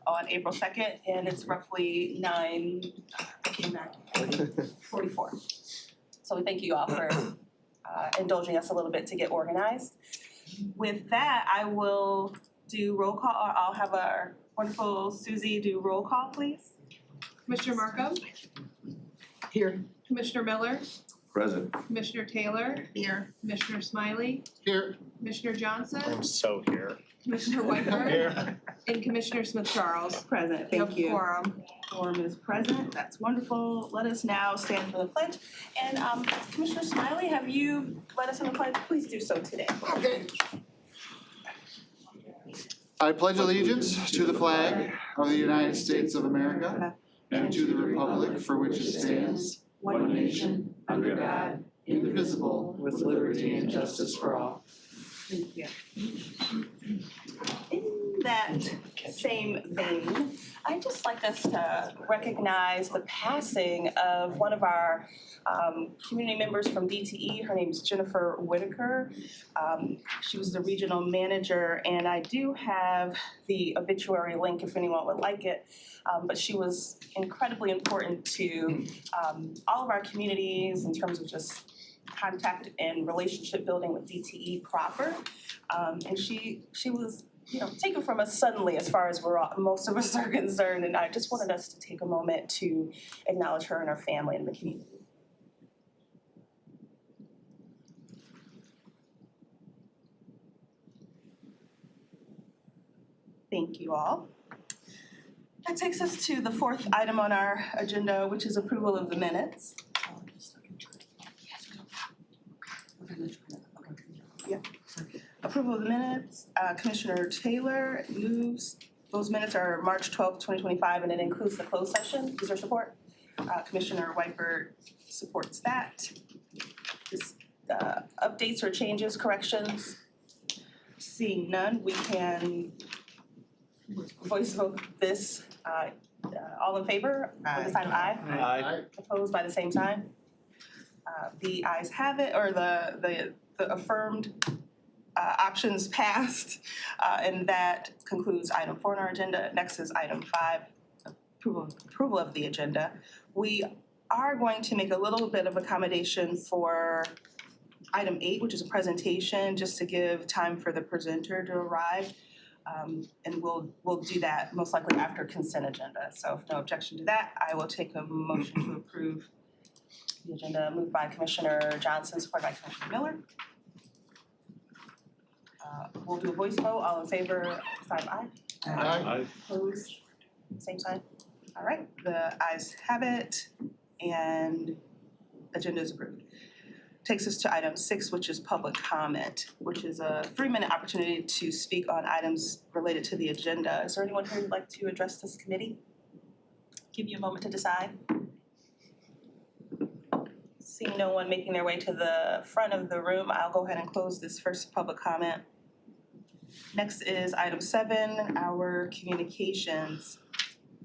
on April 2nd, and it's roughly 9:44. So we thank you all for indulging us a little bit to get organized. With that, I will do roll call, or I'll have our wonderful Susie do roll call, please. Commissioner Markham, Here. Commissioner Miller, Present. Commissioner Taylor, Here. Commissioner Smiley, Here. Commissioner Johnson, I'm so here. Commissioner Whiteford, Here. and Commissioner Smith Charles. Present, You thank have you. quorum. Quorum is present, that's wonderful. Let us now stand for the pledge. And Commissioner Smiley, have you led us in the pledge? Please do so today. Okay. I pledge allegiance to the flag of the United States of America and to the republic for which it stands, one nation, under God, indivisible, with liberty and justice for all. Thank you. In that same vein, I'd just like us to recognize the passing of one of our community members from DTE. Her name's Jennifer Whitaker. She was the regional manager, and I do have the obituary link if anyone would like it. But she was incredibly important to all of our communities in terms of just contact and relationship building with DTE proper. And she was, taken from us suddenly as far as most of us are concerned. And I just wanted us to take a moment to acknowledge her and her family and the community. Thank you all. That takes us to the fourth item on our agenda, which is approval of the minutes. Yeah. Approval of the minutes, Commissioner Taylor moves. Those minutes are March 12th, 2025, and it includes the closed session. Is there support? Commissioner Whiteford supports that. Updates or changes, corrections? Seeing none, we can voice vote this. All in favor, by the sign of aye. Aye. Opposed by the same sign. The ayes have it, or the affirmed options passed, and that concludes item 4 on our agenda. Next is item 5, approval of the agenda. We are going to make a little bit of accommodation for item 8, which is a presentation, just to give time for the presenter to arrive. And we'll do that most likely after consent agenda. So if no objection to that, I will take a motion to approve the agenda moved by Commissioner Johnson, supported by Commissioner Miller. We'll do a voice vote. All in favor, sign aye. Aye. Opposed, same sign. All right, the ayes have it, and agenda is approved. Takes us to item 6, which is public comment, which is a 3-minute opportunity to speak on items related to the agenda. Is there anyone here who'd like to address this committee? Give you a moment to decide. Seeing no one making their way to the front of the room, I'll go ahead and close this first public comment. Next is item 7, our communications.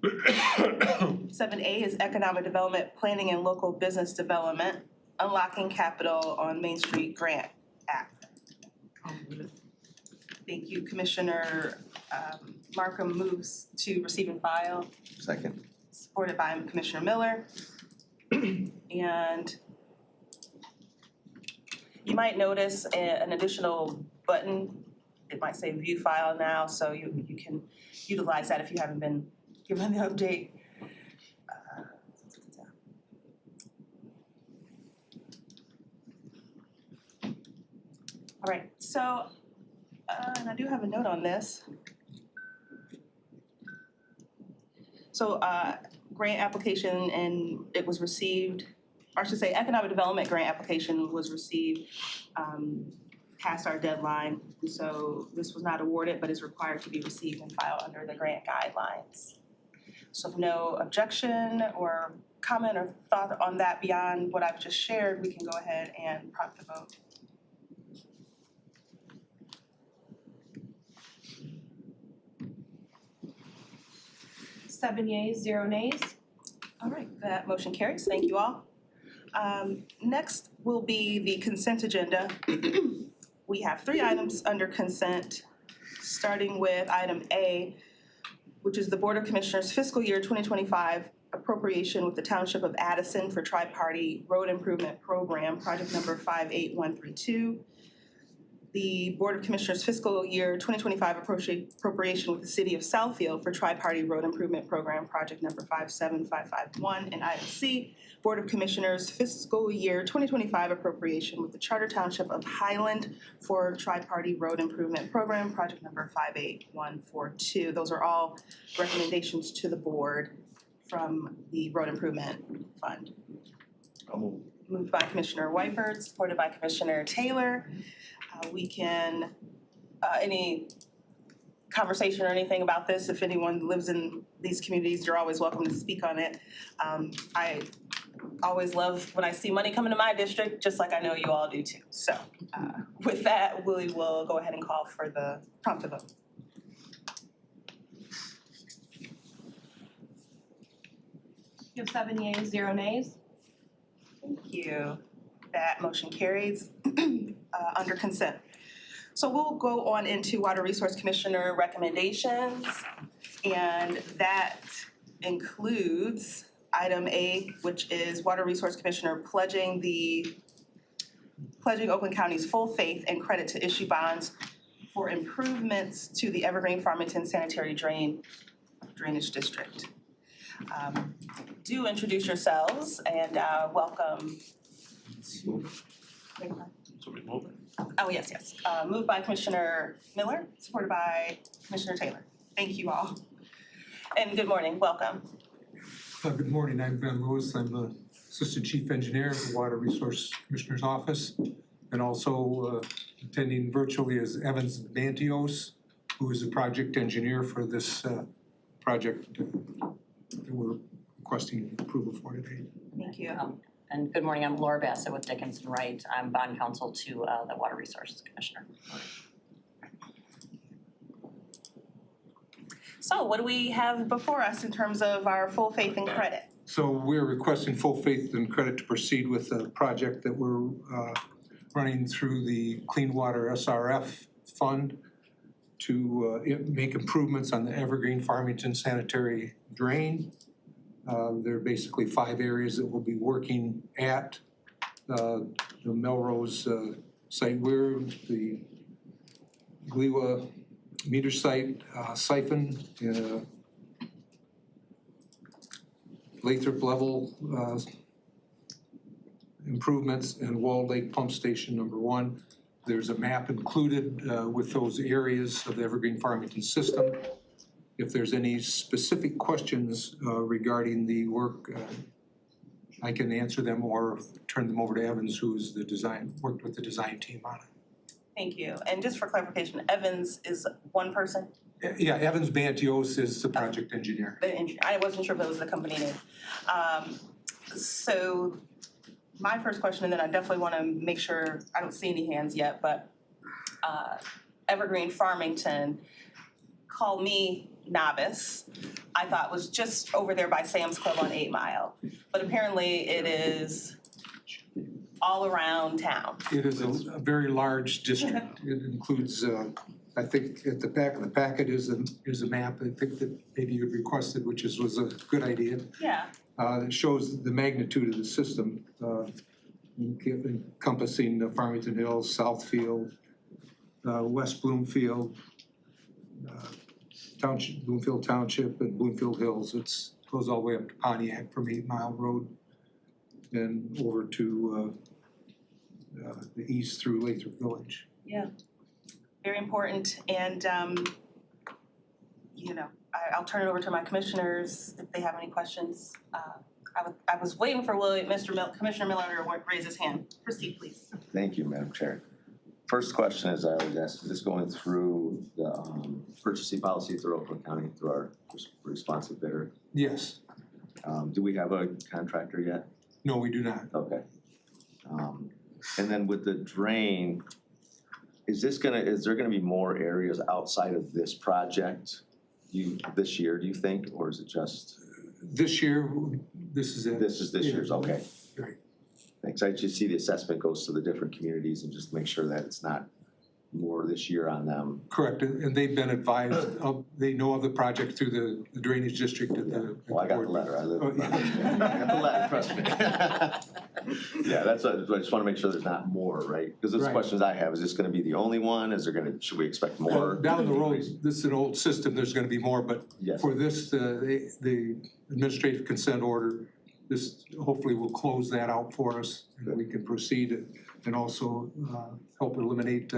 7A is economic development, planning and local business development, unlocking capital on Main Street Grant Act. Thank you. Commissioner Markham moves to receive and file, Second. supported by Commissioner Miller. And you might notice an additional button. It might say view file now, so you can utilize that if you haven't been given the update. All right, so, and I do have a note on this. So, grant application, and it was received, or I should say economic development grant application was received past our deadline. And so this was not awarded, but is required to be received and filed under the grant guidelines. So if no objection or comment or thought on that beyond what I've just shared, we can go ahead and prompt the vote. Seven yeas, 0 nays. All right, that motion carries. Thank you all. Next will be the consent agenda. We have 3 items under consent, starting with item A, which is the Board of Commissioners fiscal year 2025 appropriation with the Township of Addison for Tri-Party Road Improvement Program, project number 58132. The Board of Commissioners fiscal year 2025 appropriation with the City of Southfield for Tri-Party Road Improvement Program, project number 57551. And item C, Board of Commissioners fiscal year 2025 appropriation with the Charter Township of Highland for Tri-Party Road Improvement Program, project number 58142. Those are all recommendations to the board from the Road Improvement Fund. Moved by Commissioner Whiteford, supported by Commissioner Taylor. We can, any conversation or anything about this, if anyone lives in these communities, you're always welcome to speak on it. I always love when I see money coming to my district, just like I know you all do too. So with that, we will go ahead and call for the prompt to vote. You have 7 yeas, 0 nays. Thank you. That motion carries under consent. So we'll go on into Water Resource Commissioner recommendations. And that includes item A, which is Water Resource Commissioner pledging Oakland County's full faith and credit to issue bonds for improvements to the Evergreen Farmington Sanitary Drainage District. Do introduce yourselves and welcome to. Oh, yes. Moved by Commissioner Miller, supported by Commissioner Taylor. Thank you all. And good morning, welcome. Good morning, I'm Ben Lewis. I'm the Assistant Chief Engineer at the Water Resource Commissioner's Office, and also attending virtually is Evans Bantios, who is a project engineer for this project that we're requesting approval for today. Thank you. And good morning, I'm Laura Bassett with Dickinson Wright. I'm bond counsel to the Water Resources Commissioner. So what do we have before us in terms of our full faith and credit? So we're requesting full faith and credit to proceed with a project that we're running through the Clean Water SRF Fund to make improvements on the Evergreen Farmington Sanitary Drain. There are basically 5 areas that we'll be working at. The Melrose site weir, the Gliwa meter site siphon, Lathrop level improvements, and Wall Lake Pump Station number 1. There's a map included with those areas of the Evergreen Farmington system. If there's any specific questions regarding the work, I can answer them or turn them over to Evans, who's worked with the design team on it. Thank you. And just for clarification, Evans is one person? Yeah, Evans Bantios is the project engineer. The engineer. I wasn't sure if that was the company name. So my first question, and then I definitely want to make sure, I don't see any hands yet, but Evergreen Farmington, call me novice, I thought was just over there by Sam's Club on 8 Mile. But apparently it is all around town. It is a very large district. It includes, I think at the back of the packet is a map, I think that maybe you requested, which was a good idea. Yeah. It shows the magnitude of the system, encompassing the Farmington Hills, Southfield, West Bloomfield, Township, Bloomfield Township, and Bloomfield Hills. It goes all the way up to Pontiac from 8 Mile Road and over to the east through Lathrop Village. Yeah, very important. And, I'll turn it over to my commissioners if they have any questions. I was waiting for Commissioner Miller to raise his hand. Proceed, please. Thank you, Madam Chair. First question is, I always ask, just going through the purchasing policy through Oakland County, through our responsive bidder. Yes. Do we have a contractor yet? No, we do not. Okay. And then with the drain, is there gonna be more areas outside of this project this year, do you think, or is it just? This year, this is it. This is this Yeah. year's, okay. Right. Thanks, I just see the assessment goes to the different communities and just make sure that it's not more this year on them. Correct, and they've been advised of, they know of the project through the drainage district at the. Well, I got the letter, I live. Oh, yeah. I got the letter, trust me. Yeah, that's what, I just wanna make sure there's not more, right? Because those Right. questions I have, is this gonna be the only one? Is there gonna, should we expect more? Down the road, this is an old system, there's gonna be more, but Yes. for this, the administrative consent order, this hopefully will close that out for us, and we can proceed and also help eliminate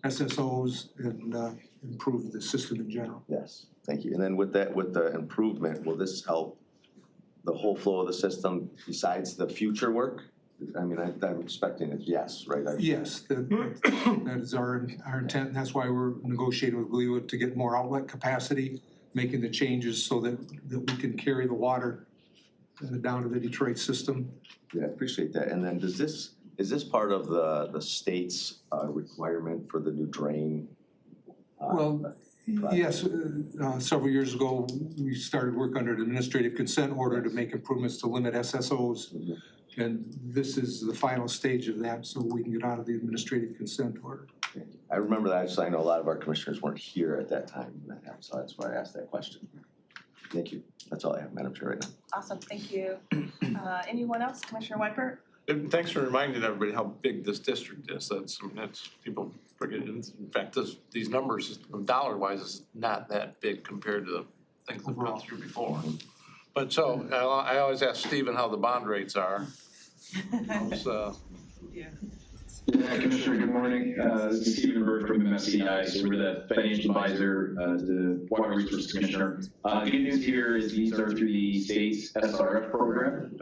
SSOs and improve the system in general. Yes, thank you. And then with that, with the improvement, will this help the whole flow of the system besides the future work? I mean, I'm expecting it, yes, right? Yes, that is our intent, and that's why we're negotiating with GLEWA to get more outlet capacity, making the changes so that we can carry the water down to the Detroit system. Yeah, I appreciate that. And then is this part of the state's requirement for the new drain? Well, yes, several years ago, we started work under an administrative consent order to make improvements to limit SSOs. Mhm. And this is the final stage of that, so we can get out of the administrative consent order. I remember that, I know a lot of our commissioners weren't here at that time, so that's why I asked that question. Thank you. That's all I have, Madam Chair, right now. Awesome, thank you. Anyone else? Commissioner Whitebird? And thanks for reminding everybody how big this district is. That's people forget. In fact, these numbers, dollar-wise, is not that big compared to the things we've gone through before. But so, I always ask Stephen how the bond rates are. Yeah, Commissioner, good morning. This is Stephen Bird from MSCI. So we're the financial advisor to the Water Resources Commissioner. The good news here is these are through the state's SRF program.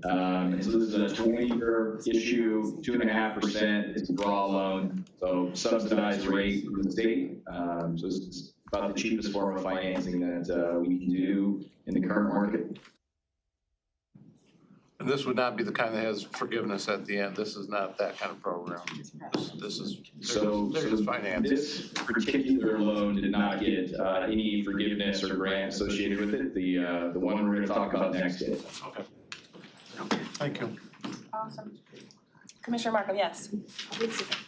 And so this is a 20-year issue, 2.5%. It's a draw loan, so subsidized rate from the state. So it's about the cheapest form of financing that we can do in the current market. And this would not be the kind that has forgiveness at the end. This is not that kind of program. This is, there's finance. This particular loan did not get any forgiveness or grant associated with it. The one we're going to talk about next is. Okay. Thank you. Awesome. Commissioner Markham, yes.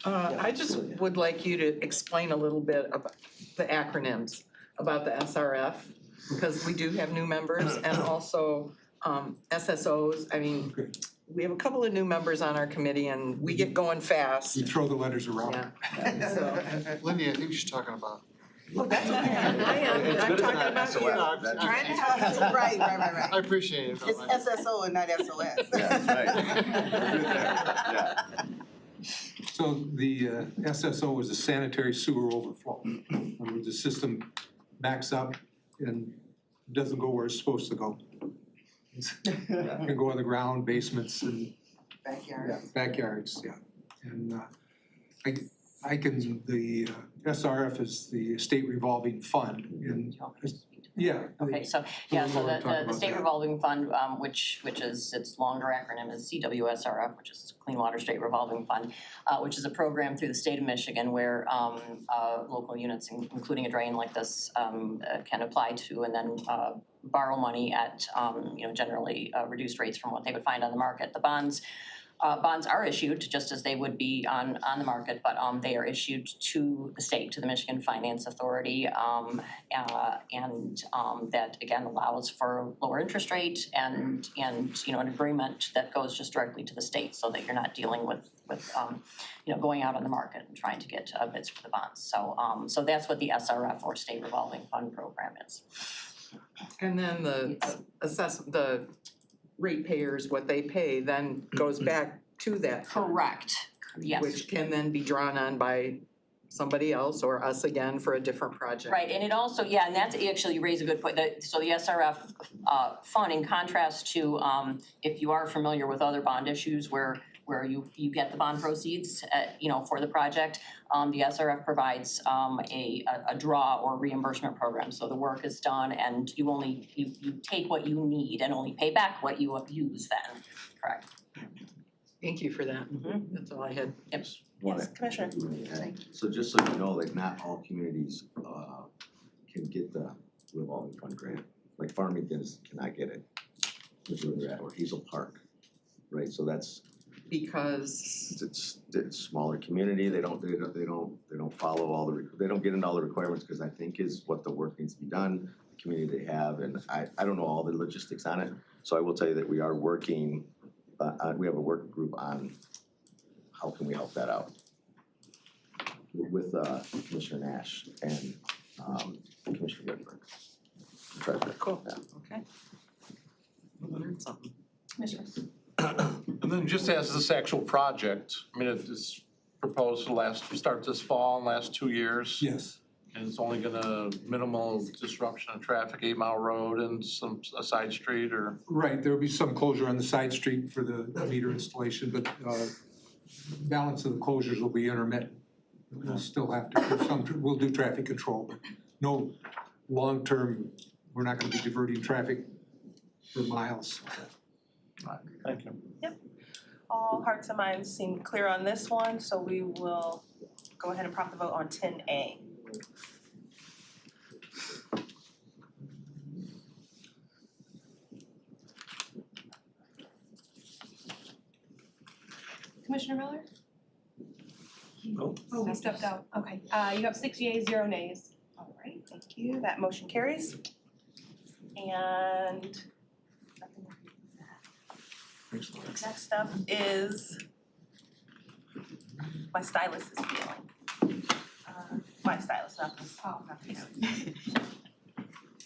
I just would like you to explain a little bit about the acronyms, about the SRF, because we do have new members, and also SSOs. I mean, we have a couple of new members on our committee and we get going fast. We throw the letters around. Yeah. So, Lindy, I think she's talking about. well, that's okay. I am. I'm talking about you. That's- Trying to help you. Right. I appreciate it. It's SSO and not SOS. Yeah, that's right. We're good there. Yeah. So the SSO is a sanitary sewer overflow. In other words, the system backs up and doesn't go where it's supposed to go. It can go on the ground, basements and Backyard. backyards, yeah. And I can, the SRF is the state revolving fund and, yeah. Okay, so, We'll so talk the about state that. revolving fund, which is, its longer acronym is CWSRF, which is Clean Water State Revolving Fund, which is a program through the state of Michigan where local units, including a drain like this, can apply to and then borrow money at, generally reduced rates from what they would find on the market. The bonds are issued just as they would be on the market, but they are issued to the state, to the Michigan Finance Authority, and that again allows for lower interest rate and an agreement that goes just directly to the state, so that you're not dealing with going out on the market and trying to get bids for the bonds. So that's what the SRF or State Revolving Fund program is. And then the ratepayers, what they pay then goes back to that fund, Correct. Yes. which can then be drawn on by somebody else or us again for a different project. Right, and it also, and that's actually, you raise a good point. So the SRF fund, in contrast to if you are familiar with other bond issues where you get the bond proceeds, for the project, the SRF provides a draw or reimbursement program. So the work is done and you take what you need and only pay back what you use then, correct? Thank you for that. That's all I had. Yep. Yes, Commissioner. So just so you know, like not all communities can get the revolving fund grant. Like Farmington cannot get it, which is where they're at, or Hazel Park, right? So that's, because, It's a smaller community, they don't follow all the, they don't get into all the requirements, because I think is what the work needs to be done, the community they have, and I don't know all the logistics on it. So I will tell you that we are working, we have a work group on how can we help that out with Commissioner Nash and Commissioner Whitberg. Treasurer. cool, Yeah. okay. Learned something. Commissioners. And then just as this actual project, I mean, it's proposed to start this fall and last 2 years. Yes, And it's only gonna minimal disruption of traffic, 8 Mile Road and a side street or, right, there'll be some closure on the side street for the meter installation, but balance of the closures will be intermittent. We'll still have to, we'll do traffic control, but no long-term, we're not gonna be diverting traffic for miles. thank you. All hearts and minds seem clear on this one, so we will go ahead and prompt the vote on 10A. Commissioner Miller? Nope. Oh, he stepped out. Okay. You have 6 yeas, 0 nays. All right, thank you. That motion carries. And next up is, my stylus is feeling. My stylus, not this,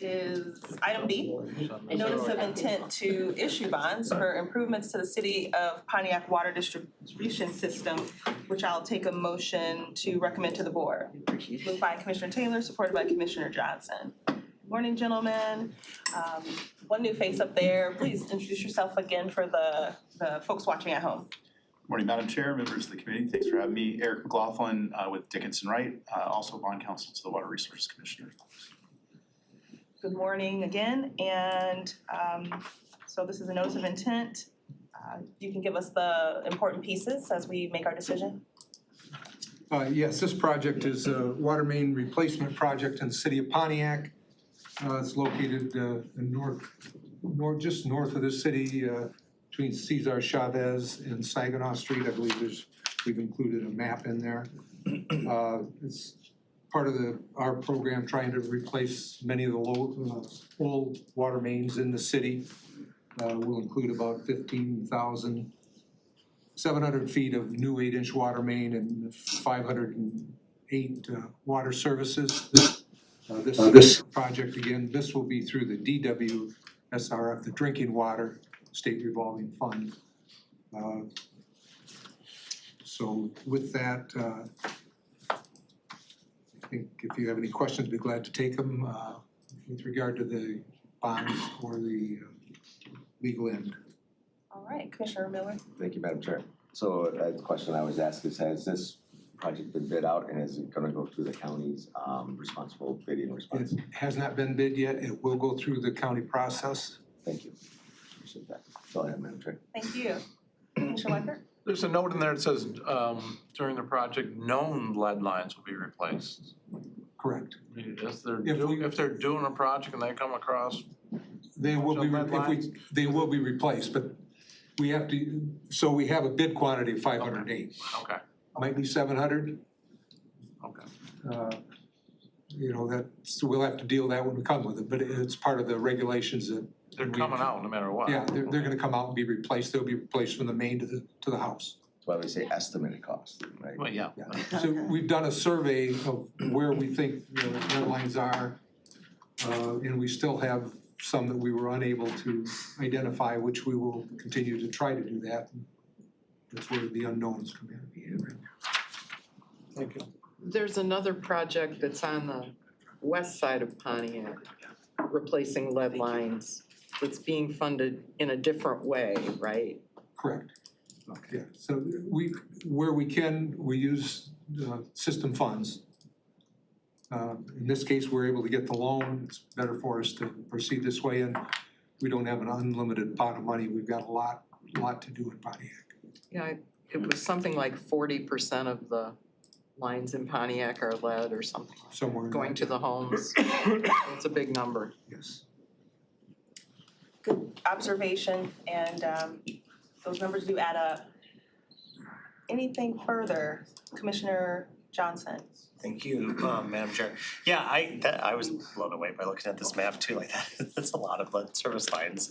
is item B, notice of intent to issue bonds for improvements to the City of Pontiac water distribution system, which I'll take a motion to recommend to the board. Moved by Commissioner Taylor, supported by Commissioner Johnson. Morning, gentlemen. One new face up there. Please introduce yourself again for the folks watching at home. Morning, Madam Chair, members of the committee. Thanks for having me. Eric McLaughlin with Dickinson Wright, also bond counsel to the Water Resources Commissioner. Good morning again, and so this is a notice of intent. You can give us the important pieces as we make our decision. Yes, this project is a water main replacement project in the city of Pontiac. It's located just north of the city, between Cesar Chavez and Saginaw Street. I believe we've included a map in there. It's part of our program trying to replace many of the old water mains in the city. We'll include about 15,700 feet of new 8-inch water main and 508 water services. This project, again, this will be through the DWSRF, the Drinking Water State Revolving Fund. So with that, I think if you have any questions, I'd be glad to take them with regard to the bonds or the legal end. All right, Commissioner Miller. Thank you, Madam Chair. So the question I always ask is, has this project been bid out, and is it gonna go through the county's responsible bidding response? It has not been bid yet. It will go through the county process. Thank you. Appreciate that. That's all I have, Madam Chair. Thank you. Commissioner Weicker? There's a note in there that says, during the project, known lead lines will be replaced. Correct. I mean, if they're doing a project and they come across, They will be, they will be replaced, but we have to, so we have a bid quantity of 508. okay, Might be 700. okay. You know, that's, we'll have to deal with that when we come with it, but it's part of the regulations that. They're coming out no matter what. Yeah, they're gonna come out and be replaced. They'll be replaced from the main to the house. That's why we say estimated cost, right? Well, yeah. So we've done a survey of where we think the red lines are. And we still have some that we were unable to identify, which we will continue to try to do that. That's where the unknowns come in right now. Thank you. There's another project that's on the west side of Pontiac, replacing lead lines, that's being funded in a different way, right? Correct. Yeah, so where we can, we use system funds. In this case, we're able to get the loan. It's better for us to proceed this way, and we don't have an unlimited pot of money. We've got a lot to do in Pontiac. Yeah, it was something like 40% of the lines in Pontiac are lead or something, Somewhere in going that. to the homes. It's a big number. Yes. Good observation, and those numbers do add up. anything further, Commissioner Johnson? Thank you, Madam Chair. Yeah, I was blown away by looking at this map too, like that's a lot of service lines.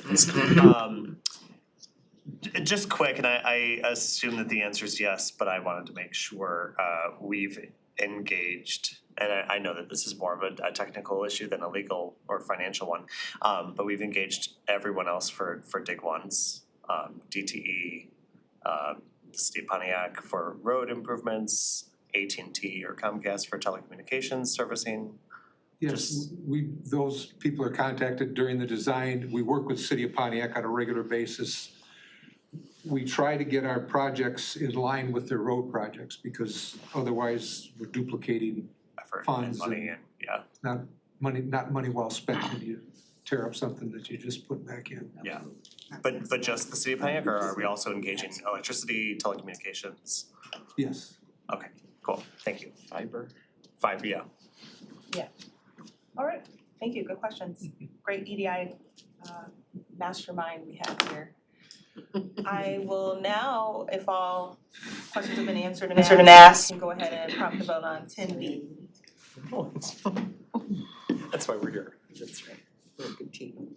Just quick, and I assume that the answer is yes, but I wanted to make sure we've engaged, and I know that this is more of a technical issue than a legal or financial one, but we've engaged everyone else for Dig Ones, DTE, the City of Pontiac for road improvements, AT&T or Comcast for telecommunications servicing. Yes, those people are contacted during the design. We work with City of Pontiac on a regular basis. We try to get our projects in line with their road projects because otherwise we're duplicating Effort funds and money and and not money well spent when you tear up something that you just put back in. yeah. But just the City of Pontiac, or are we also engaging electricity, telecommunications? Yes. Okay, cool, thank you. Fiber. Yeah. All right, thank you, good questions. Great EDI mastermind we have here. I will now, if all questions have been answered and asked, can go ahead and prompt the vote on 10B. That's why we're here. That's right. We're a good team.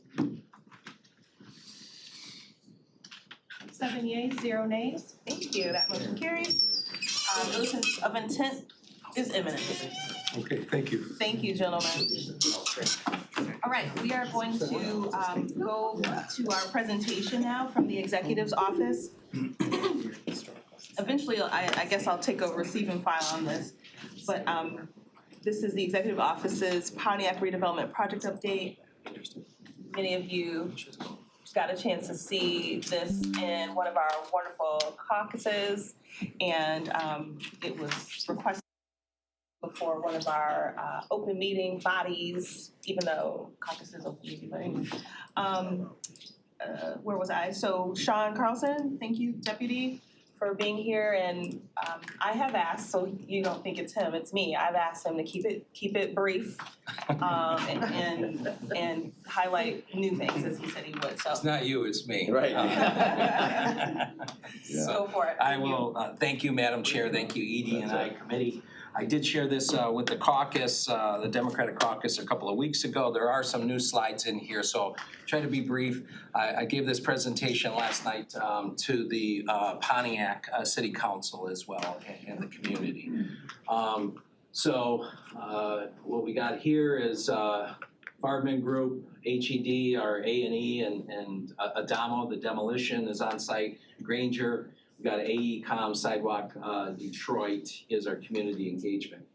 7 yeas, 0 nays. Thank you, that motion carries. Notice of intent is imminent. Okay, thank you. Thank you, gentlemen. All right, we are going to go to our presentation now from the executive's office. Eventually, I guess I'll take over receive and file on this, but this is the executive office's Pontiac redevelopment project update. Many of you got a chance to see this in one of our wonderful caucuses, and it was requested before one of our open meeting bodies, even though caucus is open meeting, but anyway. Where was I? So Sean Carlson, thank you, Deputy, for being here, and I have asked, so you don't think it's him, it's me, I've asked him to keep it brief and highlight new things as he said he would, so. It's not you, it's me. Right. Go for it. I will, thank you, Madam Chair, thank you, ED and I committee. I did share this with the caucus, the Democratic caucus a couple of weeks ago. There are some new slides in here, so try to be brief. I gave this presentation last night to the Pontiac City Council as well and the community. What we got here is Farbman Group, HED, our A&E, and Adamo, the demolition is on site, Granger. We've got AECom, Sidewalk Detroit is our community engagement.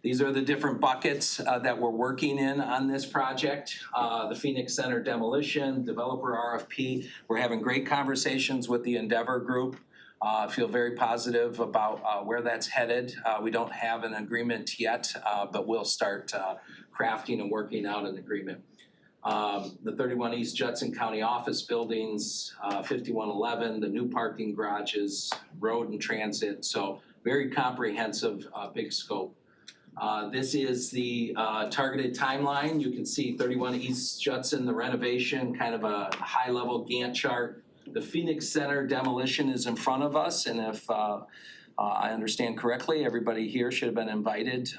These are the different buckets that we're working in on this project. The Phoenix Center demolition, developer RFP. We're having great conversations with the Endeavor Group. Feel very positive about where that's headed. We don't have an agreement yet, but we'll start crafting and working out an agreement. The 31 East Judson County office buildings, 5111, the new parking garages, road and transit. So very comprehensive, big scope. This is the targeted timeline. You can see 31 East Judson, the renovation, kind of a high level Gantt chart. The Phoenix Center demolition is in front of us, and if I understand correctly, everybody here should have been invited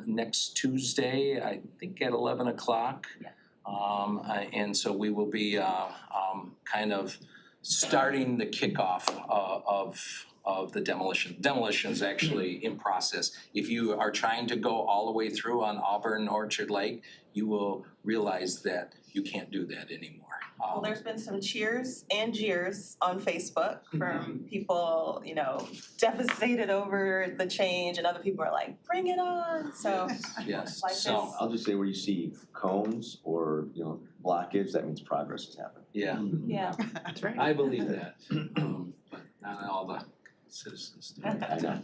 next Tuesday, I think at 11 o'clock. Yeah. And so we will be kind of starting the kickoff of the demolition. Demolition is actually in process. If you are trying to go all the way through on Auburn Orchard Lake, you will realize that you can't do that anymore. Well, there's been some cheers and jeers on Facebook from people, you know, devastated over the change, and other people are like, bring it on, so. Yes, Like so, this. I'll just say where you see cones or, blockage, that means progress has happened. yeah, Yeah. That's right. I believe that, but not all the citizens do. I know.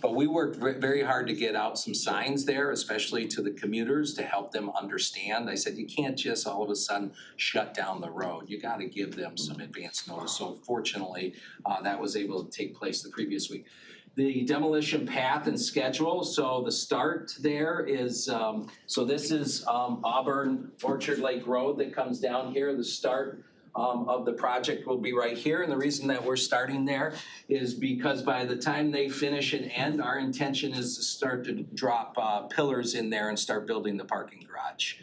But we worked very hard to get out some signs there, especially to the commuters, to help them understand. I said, you can't just all of a sudden shut down the road. You gotta give them some advance notice. So fortunately, that was able to take place the previous week. The demolition path and schedule, so the start there is, so this is Auburn Orchard Lake Road that comes down here. The start of the project will be right here. And the reason that we're starting there is because by the time they finish and end, our intention is to start to drop pillars in there and start building the parking garage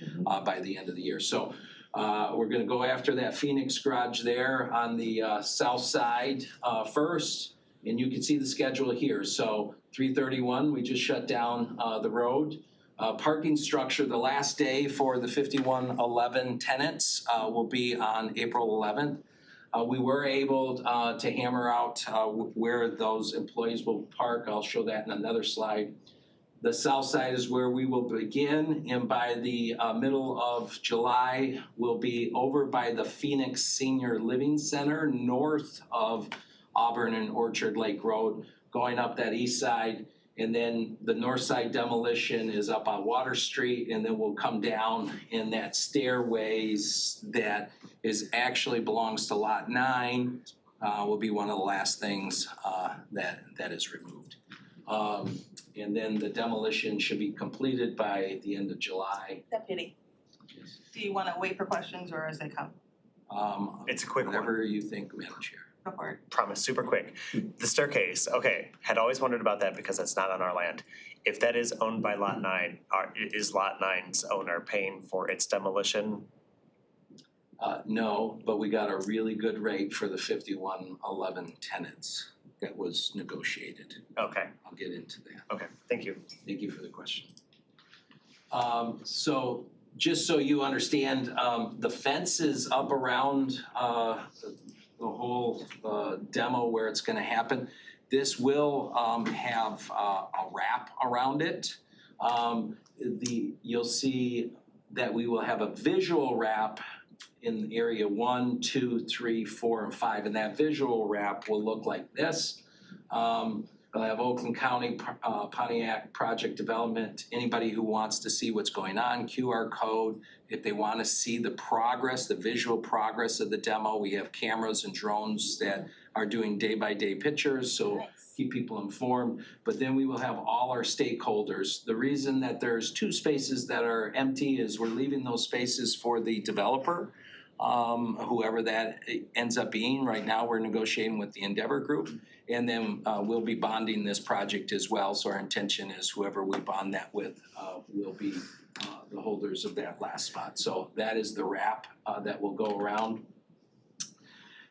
by the end of the year. So we're gonna go after that Phoenix garage there on the south side first. And you can see the schedule here. So 3/31, we just shut down the road. Parking structure, the last day for the 5111 tenants will be on April 11th. We were able to hammer out where those employees will park. I'll show that in another slide. The south side is where we will begin, and by the middle of July, we'll be over by the Phoenix Senior Living Center, north of Auburn and Orchard Lake Road, going up that east side. And then the north side demolition is up on Water Street, and then we'll come down in that stairways that actually belongs to Lot 9, will be one of the last things that is removed. And then the demolition should be completed by the end of July. Deputy, do you want to wait for questions or as they come? It's a quick one. Whatever you think, Madam Chair. Go for it. Promise, super quick. The staircase, okay, had always wondered about that because that's not on our land. If that is owned by Lot 9, is Lot 9's owner paying for its demolition? No, but we got a really good rate for the 5111 tenants that was negotiated. Okay, I'll get into that. okay, thank you. Thank you for the question. So just so you understand, the fence is up around the whole demo where it's gonna happen. This will have a wrap around it. You'll see that we will have a visual wrap in area 1, 2, 3, 4, and 5, and that visual wrap will look like this. We'll have Oakland County Pontiac Project Development. Anybody who wants to see what's going on, QR code. If they want to see the progress, the visual progress of the demo, we have cameras and drones that are doing day-by-day pictures, so keep people informed. But then we will have all our stakeholders. The reason that there's 2 spaces that are empty is we're leaving those spaces for the developer, whoever that ends up being. Right now, we're negotiating with the Endeavor Group. And then we'll be bonding this project as well. So our intention is whoever we bond that with will be the holders of that last spot. So that is the wrap that will go around.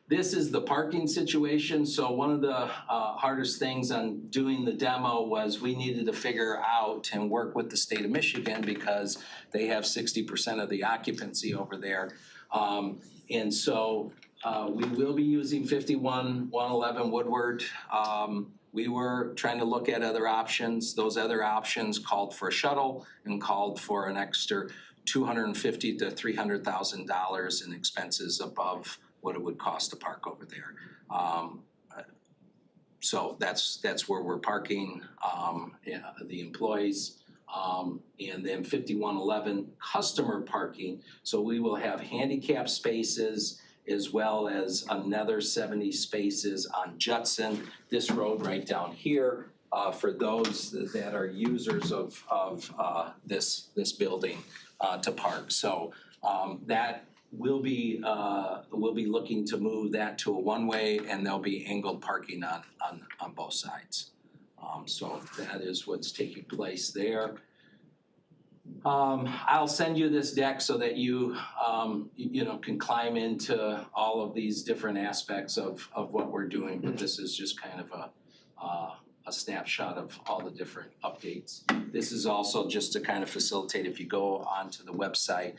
This is the parking situation. So one of the hardest things on doing the demo was we needed to figure out and work with the state of Michigan because they have 60% of the occupancy over there. And so we will be using 5111 Woodward. We were trying to look at other options. Those other options called for a shuttle and called for an extra $250,000 to $300,000 in expenses above what it would cost to park over there. So that's where we're parking the employees. And then 5111 customer parking. So we will have handicap spaces as well as another 70 spaces on Judson, this road right down here, for those that are users of this building to park. So that we'll be looking to move that to a one-way, and there'll be angled parking on both sides. So that is what's taking place there. I'll send you this deck so that you can climb into all of these different aspects of what we're doing, but this is just kind of a snapshot of all the different updates. This is also just to kind of facilitate, if you go onto the website,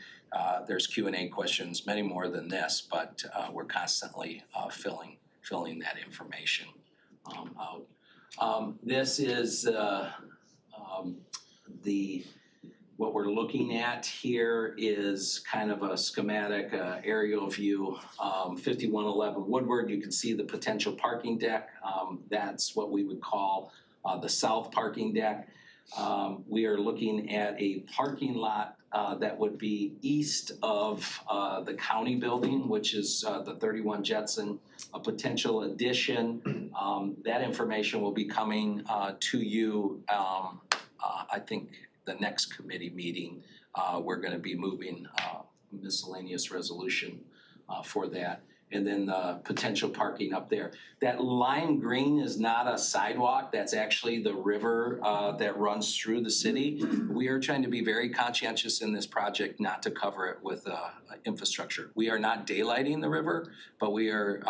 there's Q&A questions, many more than this, but we're constantly filling that information out. This is what we're looking at here is kind of a schematic aerial view. 5111 Woodward, you can see the potential parking deck. That's what we would call the south parking deck. We are looking at a parking lot that would be east of the county building, which is the 31 Judson, a potential addition. That information will be coming to you, I think, the next committee meeting. We're gonna be moving miscellaneous resolution for that. And then the potential parking up there. That lime green is not a sidewalk, that's actually the river that runs through the city. We are trying to be very conscientious in this project not to cover it with infrastructure. We are not daylighting the river, but we are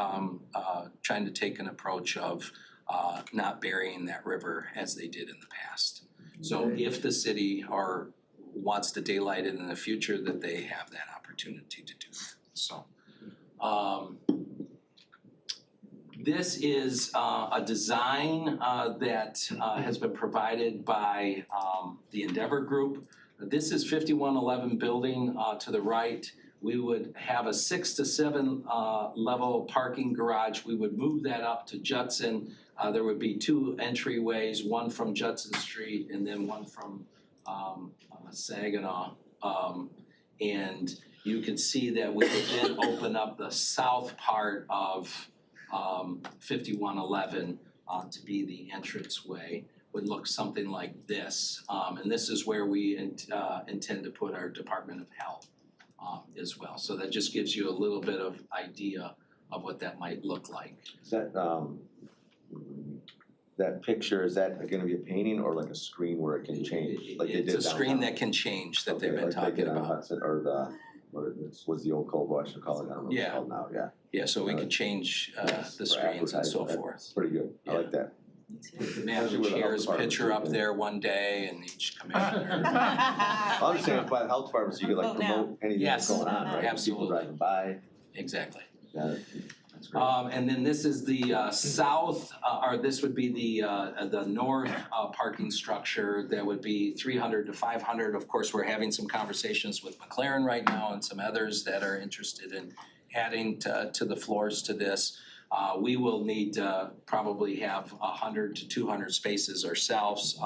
trying to take an approach of not burying that river as they did in the past. So if the city wants to daylight it in the future, that they have that opportunity to do that, so. This is a design that has been provided by the Endeavor Group. This is 5111 building to the right. We would have a 6 to 7 level parking garage. We would move that up to Judson. There would be 2 entryways, one from Judson Street and then one from Saginaw. And you can see that we would then open up the south part of 5111 to be the entranceway. Would look something like this. And this is where we intend to put our Department of Health as well. So that just gives you a little bit of idea of what that might look like. Is that, that picture, is that gonna be a painting or like a screen where it can change? Like they did It's a screen downtown? that can change that they've Okay, been like they talking did on about. Hudson, or what was the old Coldwell, I should call it, I don't know what it's Yeah. called now, yeah. Yeah, so we can change the For screens and so advertising, forth. that's pretty good, I like that. Madam with the health Chair's department picture too, up yeah. there one day and each commissioner. I understand by the health department, so you could like Vote now. promote anything that's Yes, going on, right? absolutely. People driving by, Exactly. yeah, that's great. And then this is the south, or this would be the north parking structure that would be 300 to 500. Of course, we're having some conversations with McLaren right now and some others that are interested in adding to the floors to this. We will need to probably have 100 to 200 spaces ourselves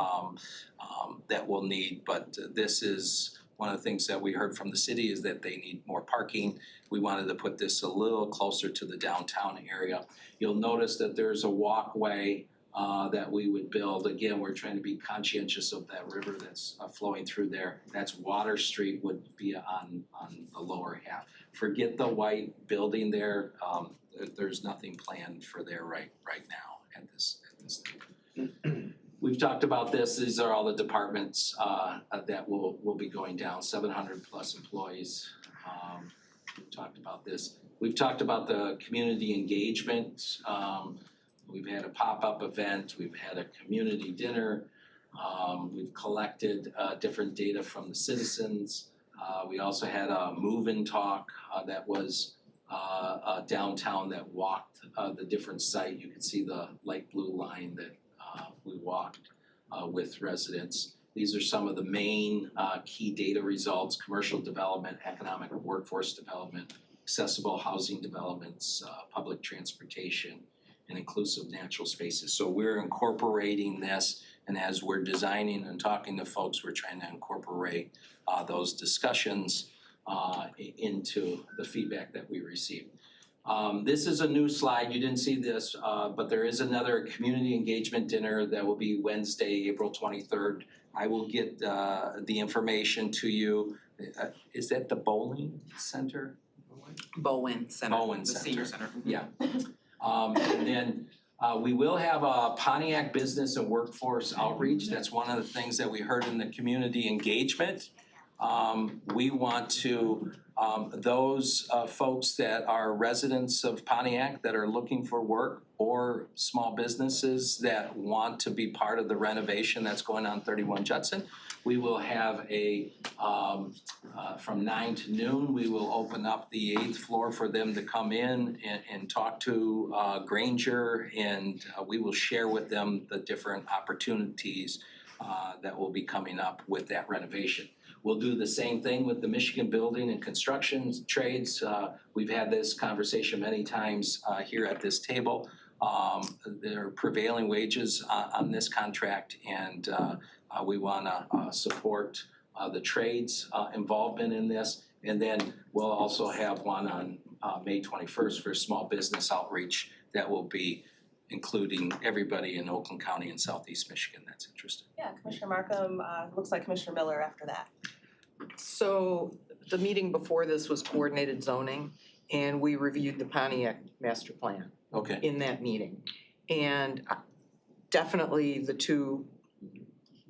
that we'll need, but this is one of the things that we heard from the city is that they need more parking. We wanted to put this a little closer to the downtown area. You'll notice that there's a walkway that we would build. Again, we're trying to be conscientious of that river that's flowing through there. That's Water Street would be on the lower half. Forget the white building there. There's nothing planned for there right now at this time. We've talked about this. These are all the departments that will be going down, 700 plus employees. We've talked about this. We've talked about the community engagement. We've had a pop-up event. We've had a community dinner. We've collected different data from the citizens. We also had a move-in talk that was downtown that walked the different site. You can see the light blue line that we walked with residents. These are some of the main key data results: commercial development, economic workforce development, accessible housing developments, public transportation, and inclusive natural spaces. So we're incorporating this, and as we're designing and talking to folks, we're trying to incorporate those discussions into the feedback that we received. This is a new slide. You didn't see this, but there is another community engagement dinner that will be Wednesday, April 23rd. I will get the information to you. Is that the bowling center? Bowen Center. Bowen The Center. senior center. Yeah. And then we will have a Pontiac Business and Workforce Outreach. That's one of the things that we heard in the community engagement. We want to, those folks that are residents of Pontiac that are looking for work, or small businesses that want to be part of the renovation that's going on 31 Judson, we will have a, from 9 to noon, we will open up the 8th floor for them to come in and talk to Granger, and we will share with them the different opportunities that will be coming up with that renovation. We'll do the same thing with the Michigan Building and Construction Trades. We've had this conversation many times here at this table. There are prevailing wages on this contract, and we wanna support the trades involvement in this. And then we'll also have one on May 21st for small business outreach that will be including everybody in Oakland County and Southeast Michigan that's interested. Yeah, Commissioner Markham, looks like Commissioner Miller after that. So the meeting before this was coordinated zoning, and we reviewed the Pontiac master plan Okay, in that meeting. And definitely the two,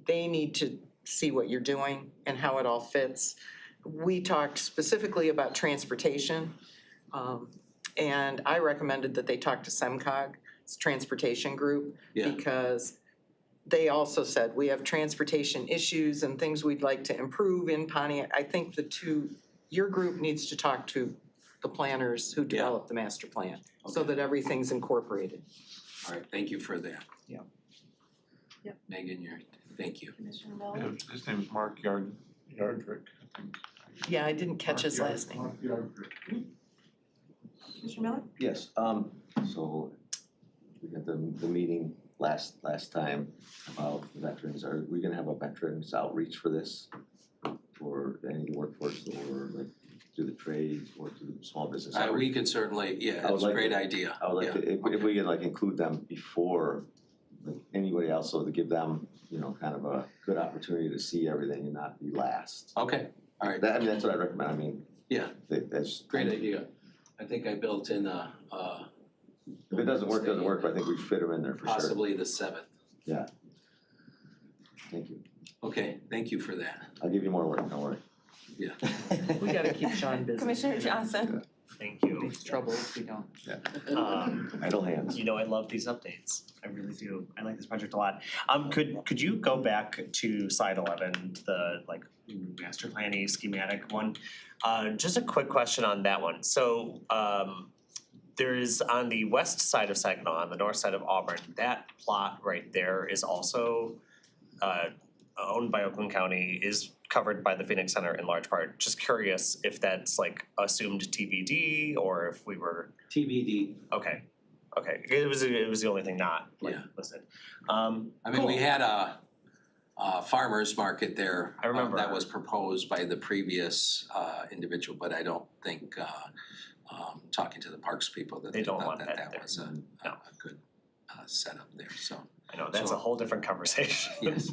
they need to see what you're doing and how it all fits. We talked specifically about transportation, and I recommended that they talk to SEMCOG's transportation group, yeah, because they also said, we have transportation issues and things we'd like to improve in Pontiac. I think your group needs to talk to the planners who developed the master plan, so Okay. that everything's incorporated. all right, thank you for that. Yeah. Yep. Megan, thank you. Commissioner Yeah, Miller? his name is Mark Yardrick, I think. Yeah, I didn't catch his last name. Mark Yardrick. Commissioner Miller? Yes, so we got the meeting last time about veterans. Are we gonna have a veterans outreach for this? For any of the workforce or like to the trades or to the small business? We could certainly, yeah, I would it's a like great to- idea. I would like Yeah. to, if we can like include them before like anybody else, so to give them, you know, kind of a good opportunity to see everything and not be last. Okay, all right, I mean, that's what I recommend, I mean. Yeah. That's. great idea. I think I built in If it doesn't work, doesn't work, but I think we fit them in there for sure. possibly the 7th. Yeah. Thank you. Okay, thank you for that. I'll give you more work, don't worry. Yeah. We gotta keep Sean busy. Commissioner Johnson? Thank you. It's trouble if we don't. Idle hands. You know, I love these updates. I really do. I like this project a lot. Could you go back to slide 11, the like master planning schematic one? Just a quick question on that one. So, there is on the west side of Saginaw, on the north side of Auburn, that plot right there is also owned by Oakland County, is covered by the Phoenix Center in large part. Just curious if that's like assumed TBD or if we were, TBD. okay. It was the only thing not like Yeah. listed. I mean, we had a farmer's market there. I remember. That was proposed by the previous individual, but I don't think, talking to the parks people, that They they don't thought want that that that was a good setup there, so. I know, that's a So- whole different conversation. Yes.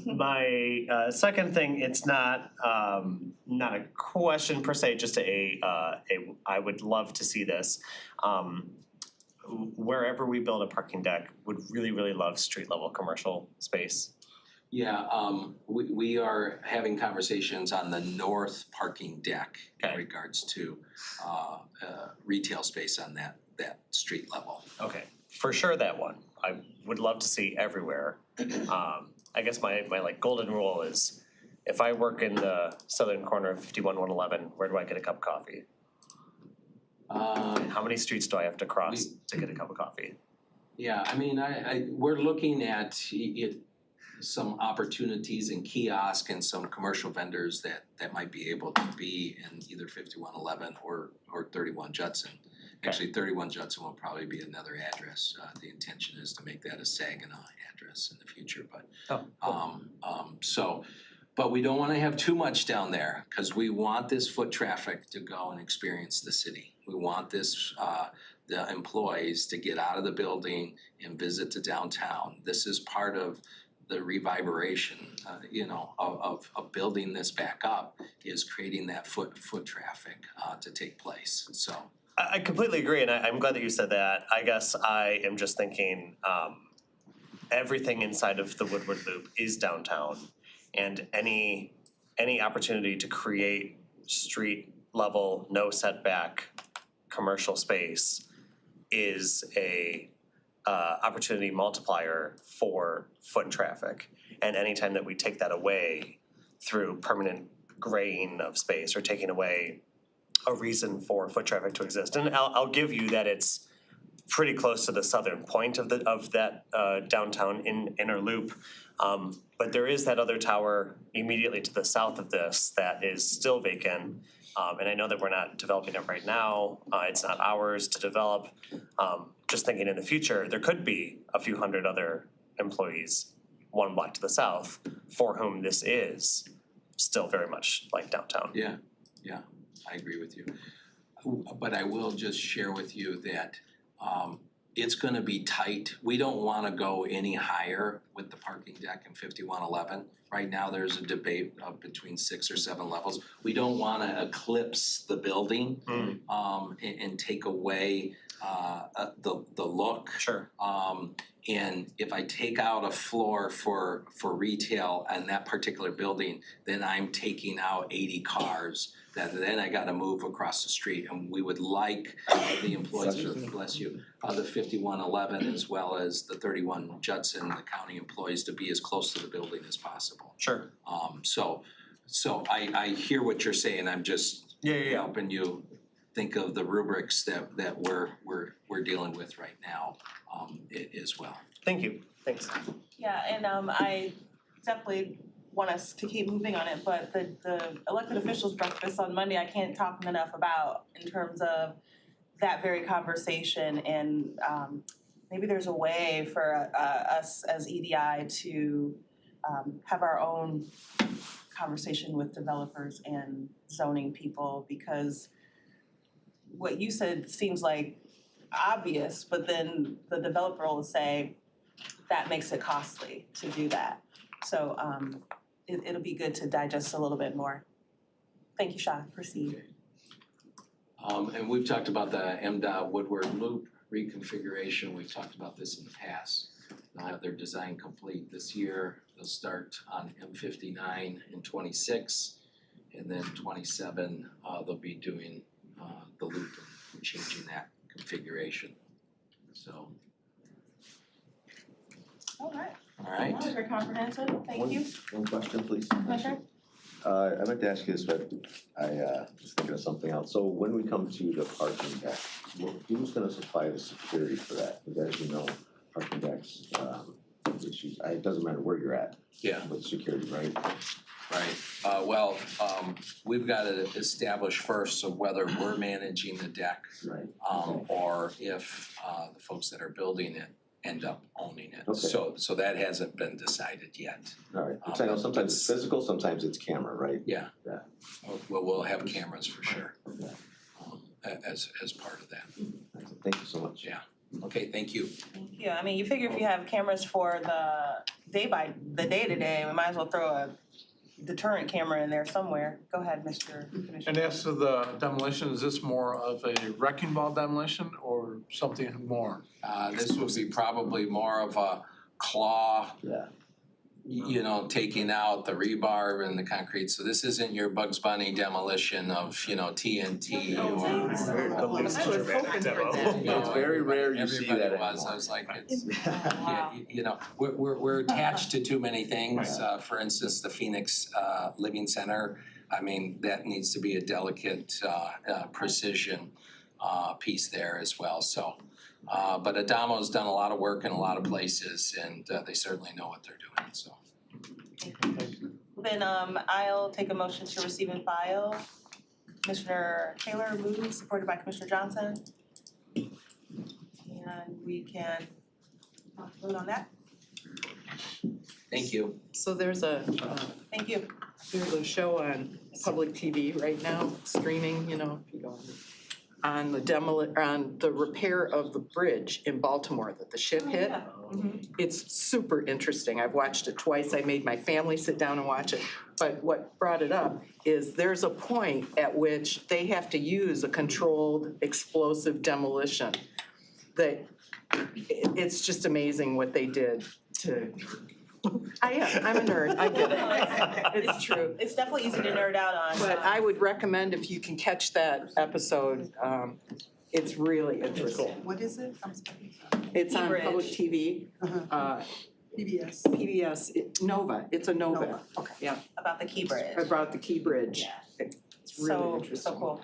My second thing, it's not a question per se, just I would love to see this. Wherever we build a parking deck, would really love street level commercial space. Yeah, we are having conversations on the north parking deck in Okay. regards to retail space on that street level. Okay, for sure that one. I would love to see everywhere. I guess my like golden rule is if I work in the southern corner of 51-111, where do I get a cup of coffee? How many streets do I have to cross to get a cup of coffee? Yeah, I mean, we're looking at some opportunities in kiosk and some commercial vendors that might be able to be in either 5111 or 31 Judson. Actually, 31 Judson will probably be another address. The intention is to make that a Saginaw address in the future, but but we don't wanna have too much down there, cause we want this foot traffic to go and experience the city. We want this, the employees to get out of the building and visit the downtown. This is part of the revigoration, of building this back up, is creating that foot traffic, to take place, so. I completely agree, and I'm glad that you said that. I guess I am just thinking, everything inside of the Woodward Loop is downtown. And any opportunity to create street level, no setback, commercial space is a opportunity multiplier for foot traffic. And anytime that we take that away through permanent graying of space or taking away a reason for foot traffic to exist, and I'll give you that it's pretty close to the southern point of that downtown inner loop. But there is that other tower immediately to the south of this that is still vacant. And I know that we're not developing it right now. It's not ours to develop. Just thinking in the future, there could be a few hundred other employees, one block to the south, for whom this is still very much like downtown. Yeah, I agree with you. But I will just share with you that it's gonna be tight. We don't wanna go any higher with the parking deck in 5111. Right now, there's a debate of between 6 or 7 levels. We don't wanna eclipse the building and take away the look. Sure. And if I take out a floor for retail on that particular building, then I'm taking out 80 cars that then I gotta move across the street. And we would like the employees, bless you, the 5111 as well as the 31 Judson, the county employees to be as close to the building as possible. Sure. So I hear what you're saying. I'm just Yeah. helping you think of the rubrics that we're dealing with right now as well. Thank you. Thanks. Yeah, and I definitely want us to keep moving on it, but the elected officials breakfast on Monday, I can't talk enough about in terms of that very conversation, and maybe there's a way for us as EDI to have our own conversation with developers and zoning people, because what you said seems like obvious, but then the developer will say that makes it costly to do that. So it'll be good to digest a little bit more. Thank you, Shah. Proceed. And we've talked about the MDOT Woodward Loop reconfiguration. We've talked about this in the past. They'll have their design complete this year. They'll start on M59 in 26, and then 27, they'll be doing the loop and changing that configuration. So. All right. All right. That was very comprehensive. Thank you. One question, please. Commissioner? I'd like to ask you this, but I was thinking of something else. So when we come to the parking deck, who's gonna supply the security for that? Because as you know, parking decks, issues, it doesn't matter where you're at. Yeah. With security, right? Right. We've got to establish first of whether we're managing the deck. Right. Or if the folks that are building it end up owning it. Okay. So that hasn't been decided yet. All right, because I know sometimes it's physical, sometimes it's camera, right? Yeah. Yeah. We'll have cameras for sure, Okay. as part of that. Thank you so much. Yeah. Okay, thank you. Thank you. I mean, you figure if you have cameras for the day-to-day, we might as well throw a deterrent camera in there somewhere. Go ahead, Mr. Commissioner. And as to the demolition, is this more of a wrecking ball demolition or something more? This would be probably more of a claw, Yeah. Taking out the rebar and the concrete. So this isn't your Bugs Bunny demolition of, TNT or. The least dramatic demo. It's very rare you see that Everybody was, anymore. I was like, we're attached to too many things. For instance, the Phoenix Living Center, I mean, that needs to be a delicate precision piece there as well, so. But Adamo's done a lot of work in a lot of places, and they certainly know what they're doing, so. Then I'll take a motion to receive and file. Commissioner Taylor moves, supported by Commissioner Johnson. And we can vote on that. Thank you. So there's a Thank you. show on public TV right now, streaming, if you go on the repair of the bridge in Baltimore that the ship hit. It's super interesting. I've watched it twice. I made my family sit down and watch it. But what brought it up is there's a point at which they have to use a controlled explosive demolition. It's just amazing what they did to. I'm a nerd, I get it. It's true. It's definitely easy to nerd out on. But I would recommend if you can catch that episode, it's really interesting. What is it? I'm sorry. It's on Key public Bridge. TV, PBS. PBS, Nova, it's a Nova, Okay. yeah, About the Key Bridge. about the Key Bridge. It's really interesting. So cool.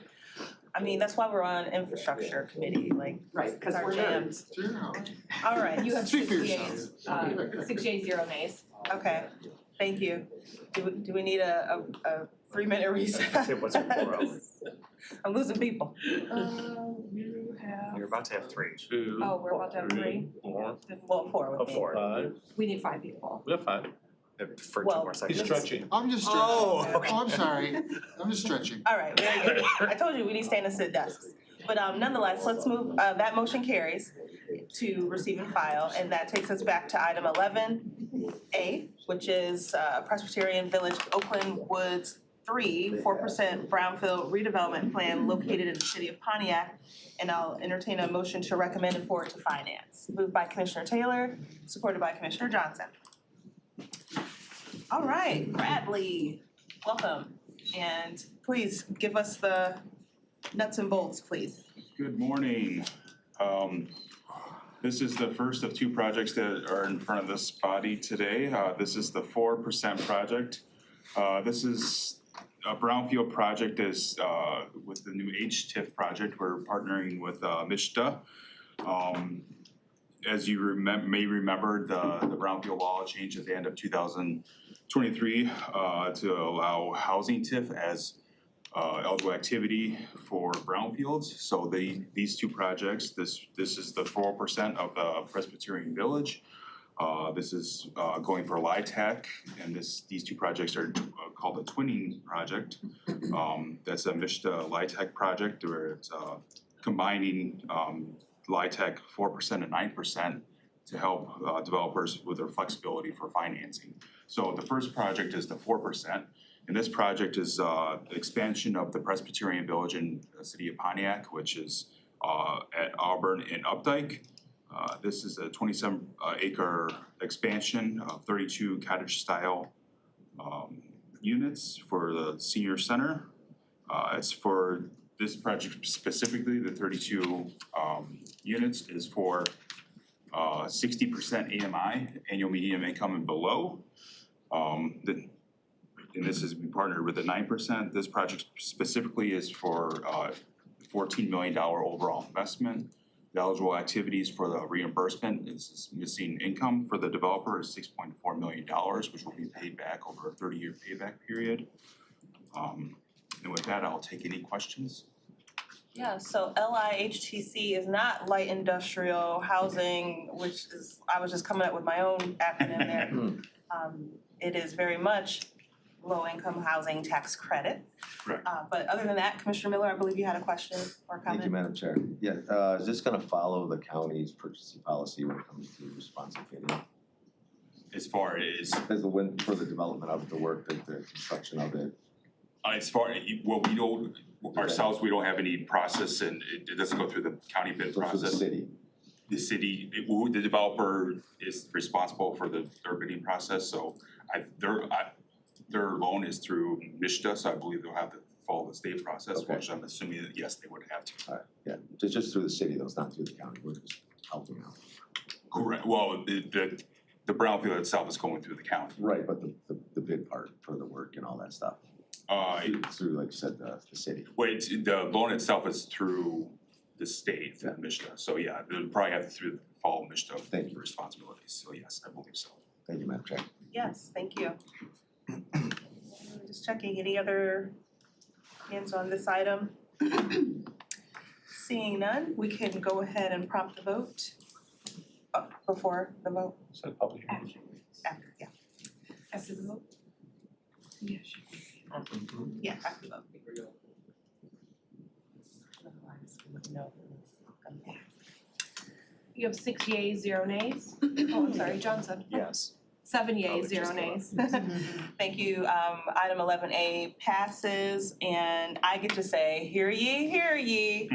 I mean, that's why we're on infrastructure committee, like. Right, because our we're jams. nerds. All right, You have Speak for yourself. 6 yeas, 0 nays. okay, thank you. Do we need a 3-minute recess? Say what's your quorum? I'm losing people. You have. You're about to have 3. 2. Oh, we're about to have 3. 4. Well, 4 with me. 4. 5. We need 5 people. We have 5. For 2 Well, more He's seconds. stretching. I'm just stretching. Oh, okay. I'm sorry. I'm just stretching. All right, very good. I told you we need stand and sit desks. But nonetheless, let's move, that motion carries to receive and file, and that takes us back to item 11A, which is Presbyterian Village Oakland Woods 3, 4% brownfield redevelopment plan located in the city of Pontiac. And I'll entertain a motion to recommend and forward to finance. Moved by Commissioner Taylor, supported by Commissioner Johnson. All right, Bradley, welcome. And please give us the nuts and bolts, please. Good morning. This is the first of two projects that are in front of this body today. This is the 4% project. This is a brownfield project is with the new HTIF project. We're partnering with MISHDA. As you may remember, the brownfield law changed at the end of 2023 to allow housing TIF as eligible activity for brownfields. So these two projects, this is the 4% of the Presbyterian Village. This is going for LIHTC, and these two projects are called the Twinning Project. That's a MISHDA LIHTC project where it's combining LIHTC 4% and 9% to help developers with their flexibility for financing. So the first project is the 4%. And this project is the expansion of the Presbyterian Village in the city of Pontiac, which is at Auburn and Updike. This is a 27 acre expansion of 32 cottage style units for the senior center. It's for this project specifically, the 32 units is for 60% AMI, annual median income and below. And this is partnered with the 9%. This project specifically is for $14 million overall investment. The eligible activities for the reimbursement is missing income for the developer is $6.4 million, which will be paid back over a 30-year payback period. And with that, I'll take any questions. Yeah, so LIHTC is not light industrial housing, which is, I was just coming up with my own acronym there. It is very much low-income housing tax credit. Correct. But other than that, Commissioner Miller, I believe you had a question or comment? Thank you, Madam Chair. Yeah, is this gonna follow the county's purchasing policy when it comes to responsive bidding? As far as for the development of the work, the construction of it? As far, well, we don't, ourselves, we don't have any process and it doesn't go through the county bid process. The city? The city, the developer is responsible for their bidding process, so their loan is through MISHDA, so I believe they'll have to follow the state process, Okay. which I'm assuming that, yes, they would have to. All right, yeah, just through the city though, it's not through the county, we're just helping out. Correct, well, the brownfield itself is going through the county. Right, but the bid part for the work and all that stuff, it's through, like you said, the city. Wait, the loan itself is through the state, through MISHDA, so yeah, they'll probably have to follow MISHDA responsibilities, so yes, I believe so. Thank you, Madam Chair. Yes, thank you. Just checking, any other hands on this item? Seeing none, we can go ahead and prompt the vote. Before the vote? So public hearing. After, yeah. After the vote? Yes. Yeah, after the vote. You have 6 yeas, 0 nays? Oh, I'm sorry, Johnson. Yes. 7 yeas, 0 nays. Thank you. Item 11A passes, and I get to say, hear ye.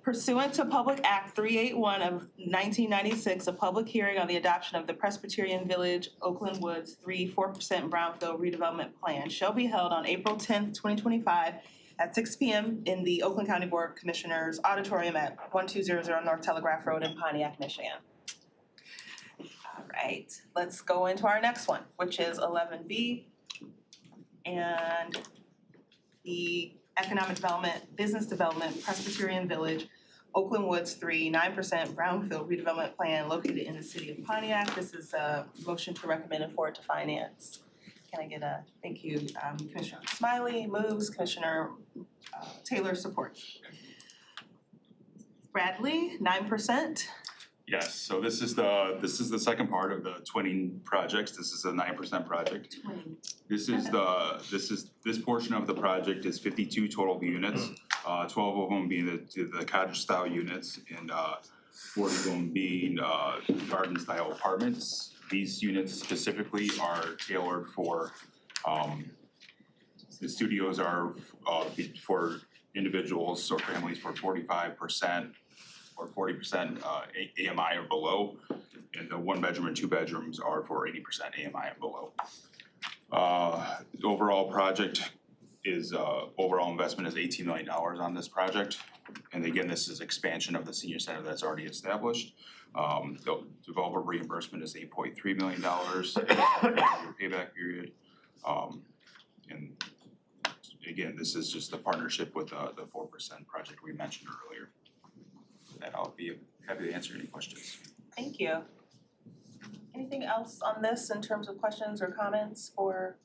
Pursuant to Public Act 381 of 1996, a public hearing on the adoption of the Presbyterian Village Oakland Woods 3 4% Brownfield Redevelopment Plan shall be held on April 10th, 2025 at 6 p.m. in the Oakland County Board of Commissioners Auditorium at 1200 North Telegraph Road in Pontiac, Michigan. All right, let's go into our next one, which is 11B. And the Economic Development, Business Development, Presbyterian Village, Oakland Woods 3, 9% Brownfield Redevelopment Plan located in the city of Pontiac. This is a motion to recommend and forward to finance. Can I get a thank you? Commissioner Smiley moves, Commissioner Taylor supports. Bradley, 9%. Yes, so this is the second part of the twinning projects. This is a 9% project. This portion of the project is 52 total units. 12 of them being the cottage style units and 40 of them being garden style apartments. These units specifically are tailored for, the studios are for individuals or families for 45% or 40% AMI or below. And the 1 bedroom and 2 bedrooms are for 80% AMI and below. The overall project is, overall investment is $18 million on this project. And again, this is expansion of the senior center that's already established. The developer reimbursement is $8.3 million, payback period. And again, this is just a partnership with the 4% project we mentioned earlier. And I'll be happy to answer any questions. Thank you. Anything else on this in terms of questions or comments for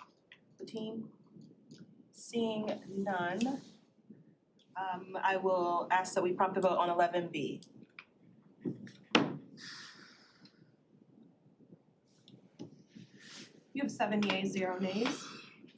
the team? Seeing none, I will ask that we prompt the vote on 11B. You have 7 yeas, 0 nays.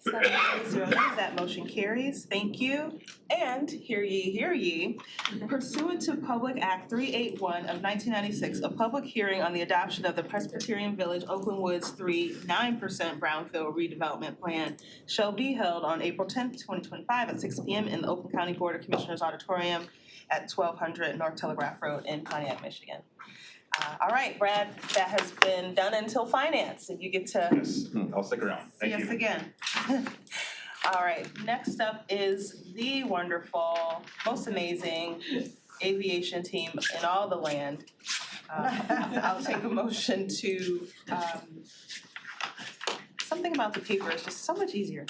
7 yeas, 0 nays, that motion carries. Thank you. And hear ye, pursuant to Public Act 381 of 1996, a public hearing on the adoption of the Presbyterian Village Oakland Woods 3 9% Brownfield redevelopment plan shall be held on April 10th, 2025 at 6 p.m. in the Oakland County Board of Commissioners Auditorium at 1200 North Telegraph Road in Pontiac, Michigan. All right, Brad, that has been done until finance, and you get to Yes, I'll stick around. see us again. All right, next up is the wonderful, most amazing aviation team in all the land. I'll take a motion to, something about the paper is just so much easier.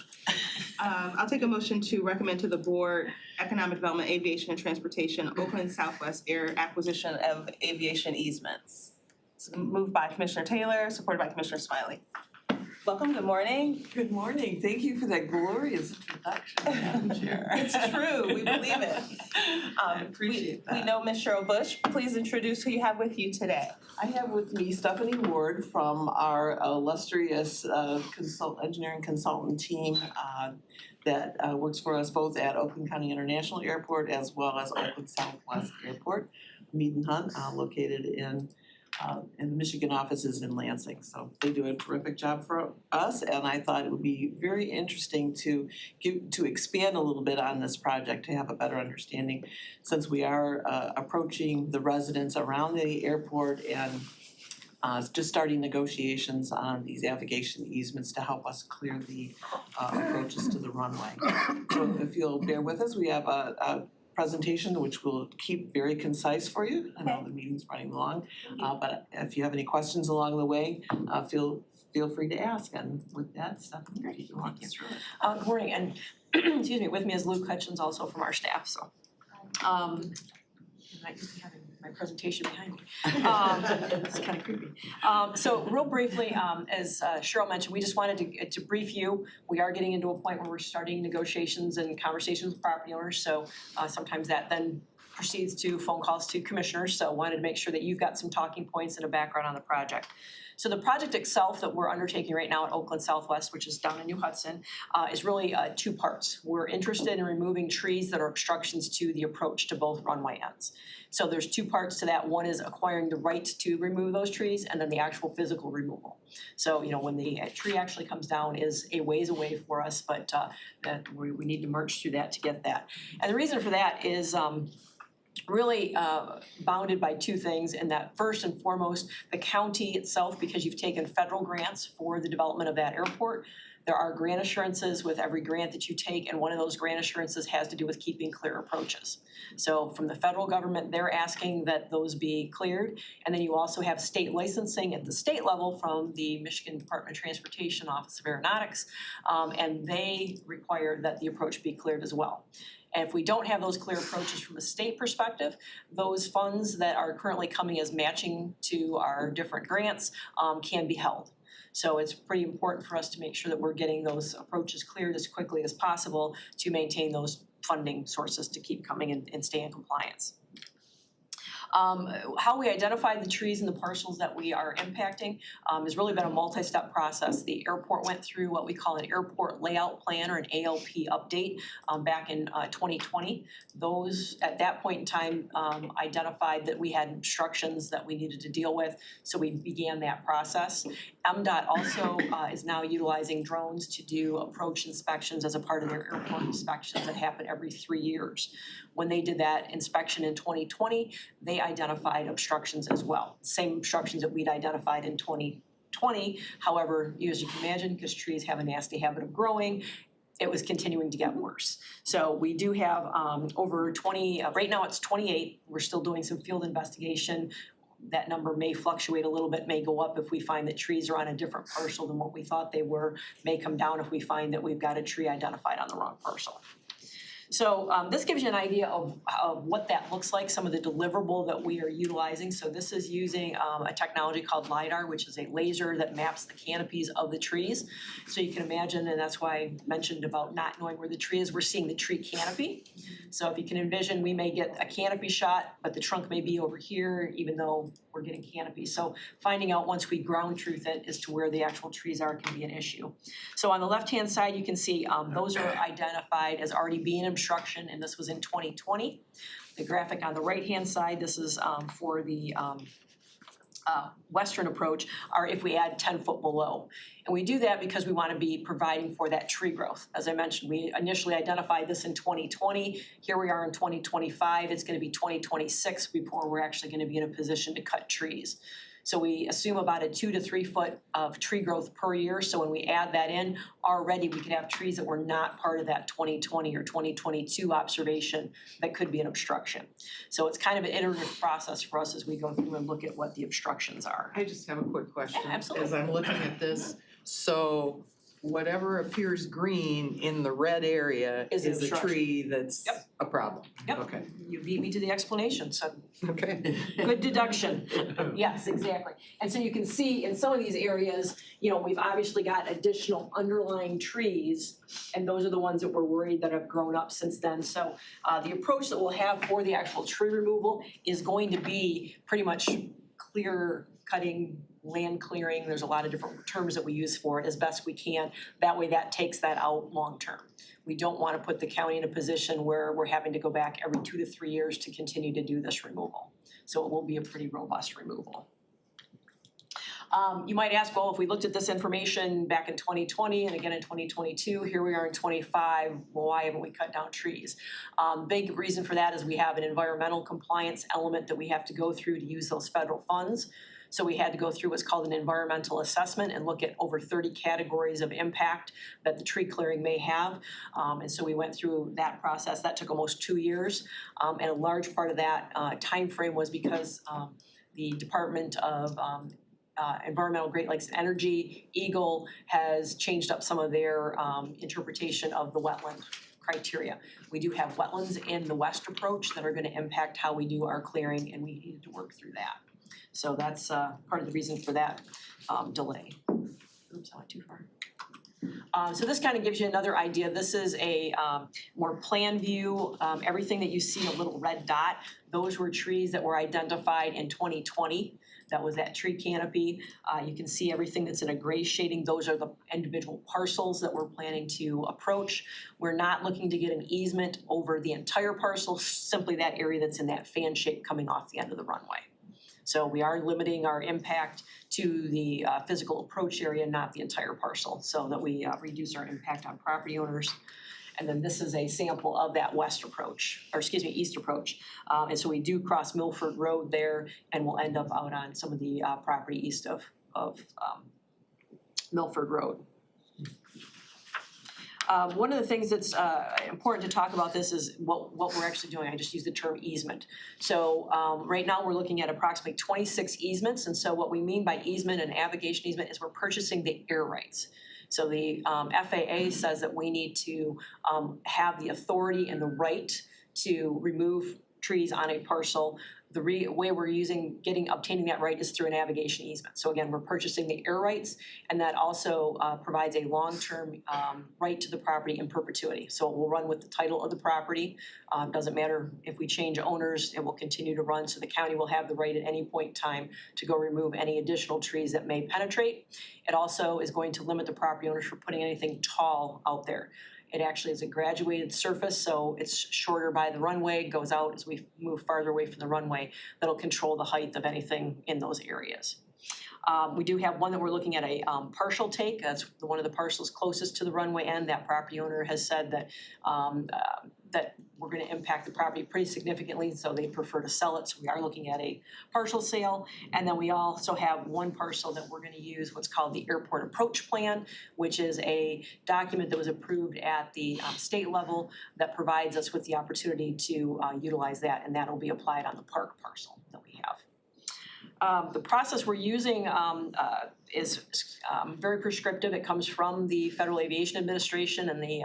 I'll take a motion to recommend to the board Economic Development, Aviation and Transportation, Oakland Southwest Air acquisition of aviation easements. It's moved by Commissioner Taylor, supported by Commissioner Smiley. Welcome, good morning. Good morning. Thank you for that glorious introduction, Madam Chair. It's true, we believe it. I appreciate that. We know Ms. Cheryl Bush. Please introduce who you have with you today. I have with me Stephanie Ward from our illustrious engineering consultant team that works for us both at Oakland County International Airport as well as Oakland Southwest Airport, Mead and Hunt, located in the Michigan offices in Lansing. So they do a terrific job for us, and I thought it would be very interesting to expand a little bit on this project to have a better understanding, since we are approaching the residents around the airport and just starting negotiations on these navigation easements to help us clear the approaches to the runway. So if you'll bear with us, we have a presentation which we'll keep very concise for you. I know the meeting's running long, but if you have any questions along the way, feel free to ask. And with that, Stephanie, you walk us through it. Good morning, and excuse me, with me is Luke Hutchins, also from our staff. So, I'm not used to having my presentation behind me. It's kind of creepy. So real briefly, as Cheryl mentioned, we just wanted to brief you. We are getting into a point where we're starting negotiations and conversations with property owners. So sometimes that then proceeds to phone calls to commissioners. So wanted to make sure that you've got some talking points and a background on the project. So the project itself that we're undertaking right now at Oakland Southwest, which is down in New Hudson, is really 2 parts. We're interested in removing trees that are obstructions to the approach to both runway ends. So there's 2 parts to that. One is acquiring the right to remove those trees, and then the actual physical removal. So, when the tree actually comes down is a ways away for us, but we need to march through that to get that. And the reason for that is really bounded by 2 things, and that first and foremost, the county itself, because you've taken federal grants for the development of that airport, there are grant assurances with every grant that you take, and one of those grant assurances has to do with keeping clear approaches. So from the federal government, they're asking that those be cleared, and then you also have state licensing at the state level from the Michigan Department of Transportation Office of Aeronautics, and they require that the approach be cleared as well. And if we don't have those clear approaches from a state perspective, those funds that are currently coming as matching to our different grants can be held. So it's pretty important for us to make sure that we're getting those approaches cleared as quickly as possible to maintain those funding sources to keep coming and stay in compliance. How we identified the trees and the parcels that we are impacting has really been a multi-step process. The airport went through what we call an airport layout plan or an ALP update back in 2020. Those, at that point in time, identified that we had obstructions that we needed to deal with, so we began that process. MDOT also is now utilizing drones to do approach inspections as a part of their airport inspections that happen every 3 years. When they did that inspection in 2020, they identified obstructions as well, same obstructions that we'd identified in 2020. However, as you can imagine, because trees have a nasty habit of growing, it was continuing to get worse. So we do have over 20, right now it's 28. We're still doing some field investigation. That number may fluctuate a little bit, may go up if we find that trees are on a different parcel than what we thought they were, may come down if we find that we've got a tree identified on the wrong parcel. So this gives you an idea of what that looks like, some of the deliverable that we are utilizing. So this is using a technology called LiDAR, which is a laser that maps the canopies of the trees. So you can imagine, and that's why I mentioned about not knowing where the tree is, we're seeing the tree canopy. So if you can envision, we may get a canopy shot, but the trunk may be over here, even though we're getting canopy. So finding out once we ground truth it as to where the actual trees are can be an issue. So on the left-hand side, you can see those are identified as already being obstruction, and this was in 2020. The graphic on the right-hand side, this is for the western approach, are if we add 10 foot below. And we do that because we want to be providing for that tree growth. As I mentioned, we initially identified this in 2020. Here we are in 2025. It's going to be 2026 before we're actually going to be in a position to cut trees. So we assume about a 2 to 3 foot of tree growth per year. So when we add that in, already we could have trees that were not part of that 2020 or 2022 observation that could be an obstruction. So it's kind of an iterative process for us as we go through and look at what the obstructions are. I just have a quick question. Yeah, absolutely. As I'm looking at this, so whatever appears green in the red area Is an is a obstruction. tree that's Yep. a problem? Yep. Okay. You beat me to the explanation, so Okay. good deduction. Yes, exactly. And so you can see in some of these areas, you know, we've obviously got additional underlying trees, and those are the ones that we're worried that have grown up since then. So the approach that we'll have for the actual tree removal is going to be pretty much clear cutting, land clearing. There's a lot of different terms that we use for it as best we can. That way that takes that out long term. We don't want to put the county in a position where we're having to go back every 2 to 3 years to continue to do this removal. So it will be a pretty robust removal. You might ask, well, if we looked at this information back in 2020 and again in 2022, here we are in 25, well, why haven't we cut down trees? Big reason for that is we have an environmental compliance element that we have to go through to use those federal funds. So we had to go through what's called an environmental assessment and look at over 30 categories of impact that the tree clearing may have. And so we went through that process. That took almost 2 years. And a large part of that timeframe was because the Department of Environmental Great Lakes and Energy, EGLE, has changed up some of their interpretation of the wetland criteria. We do have wetlands in the west approach that are going to impact how we do our clearing, and we needed to work through that. So that's part of the reason for that delay. Oops, I went too far. So this kind of gives you another idea. This is a more plan view. Everything that you see, a little red dot, those were trees that were identified in 2020. That was that tree canopy. You can see everything that's in a gray shading. Those are the individual parcels that we're planning to approach. We're not looking to get an easement over the entire parcel, simply that area that's in that fan shape coming off the end of the runway. So we are limiting our impact to the physical approach area, not the entire parcel, so that we reduce our impact on property owners. And then this is a sample of that west approach, or excuse me, east approach. And so we do cross Milford Road there, and we'll end up out on some of the property east of Milford Road. One of the things that's important to talk about this is what we're actually doing. I just use the term easement. So right now we're looking at approximately 26 easements. And so what we mean by easement and navigation easement is we're purchasing the air rights. So the FAA says that we need to have the authority and the right to remove trees on a parcel. The way we're obtaining that right is through a navigation easement. So again, we're purchasing the air rights, and that also provides a long-term right to the property in perpetuity. So it will run with the title of the property. Doesn't matter if we change owners, it will continue to run. So the county will have the right at any point in time to go remove any additional trees that may penetrate. It also is going to limit the property owners from putting anything tall out there. It actually is a graduated surface, so it's shorter by the runway, goes out as we move farther away from the runway. That'll control the height of anything in those areas. We do have one that we're looking at a partial take. That's one of the parcels closest to the runway end. That property owner has said that that we're going to impact the property pretty significantly, so they prefer to sell it. So we are looking at a partial sale. And then we also have one parcel that we're going to use what's called the Airport Approach Plan, which is a document that was approved at the state level that provides us with the opportunity to utilize that, and that'll be applied on the park parcel that we have. The process we're using is very prescriptive. It comes from the Federal Aviation Administration and the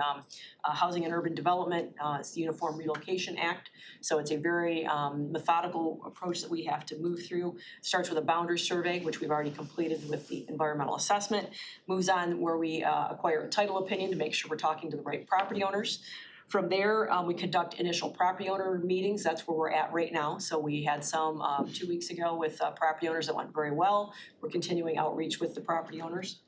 Housing and Urban Development, it's the Uniform Relocation Act. So it's a very methodical approach that we have to move through. Starts with a boundary survey, which we've already completed with the environmental assessment. Moves on where we acquire a title opinion to make sure we're talking to the right property owners. From there, we conduct initial property owner meetings. That's where we're at right now. So we had some 2 weeks ago with property owners that went very well. We're continuing outreach with the property owners.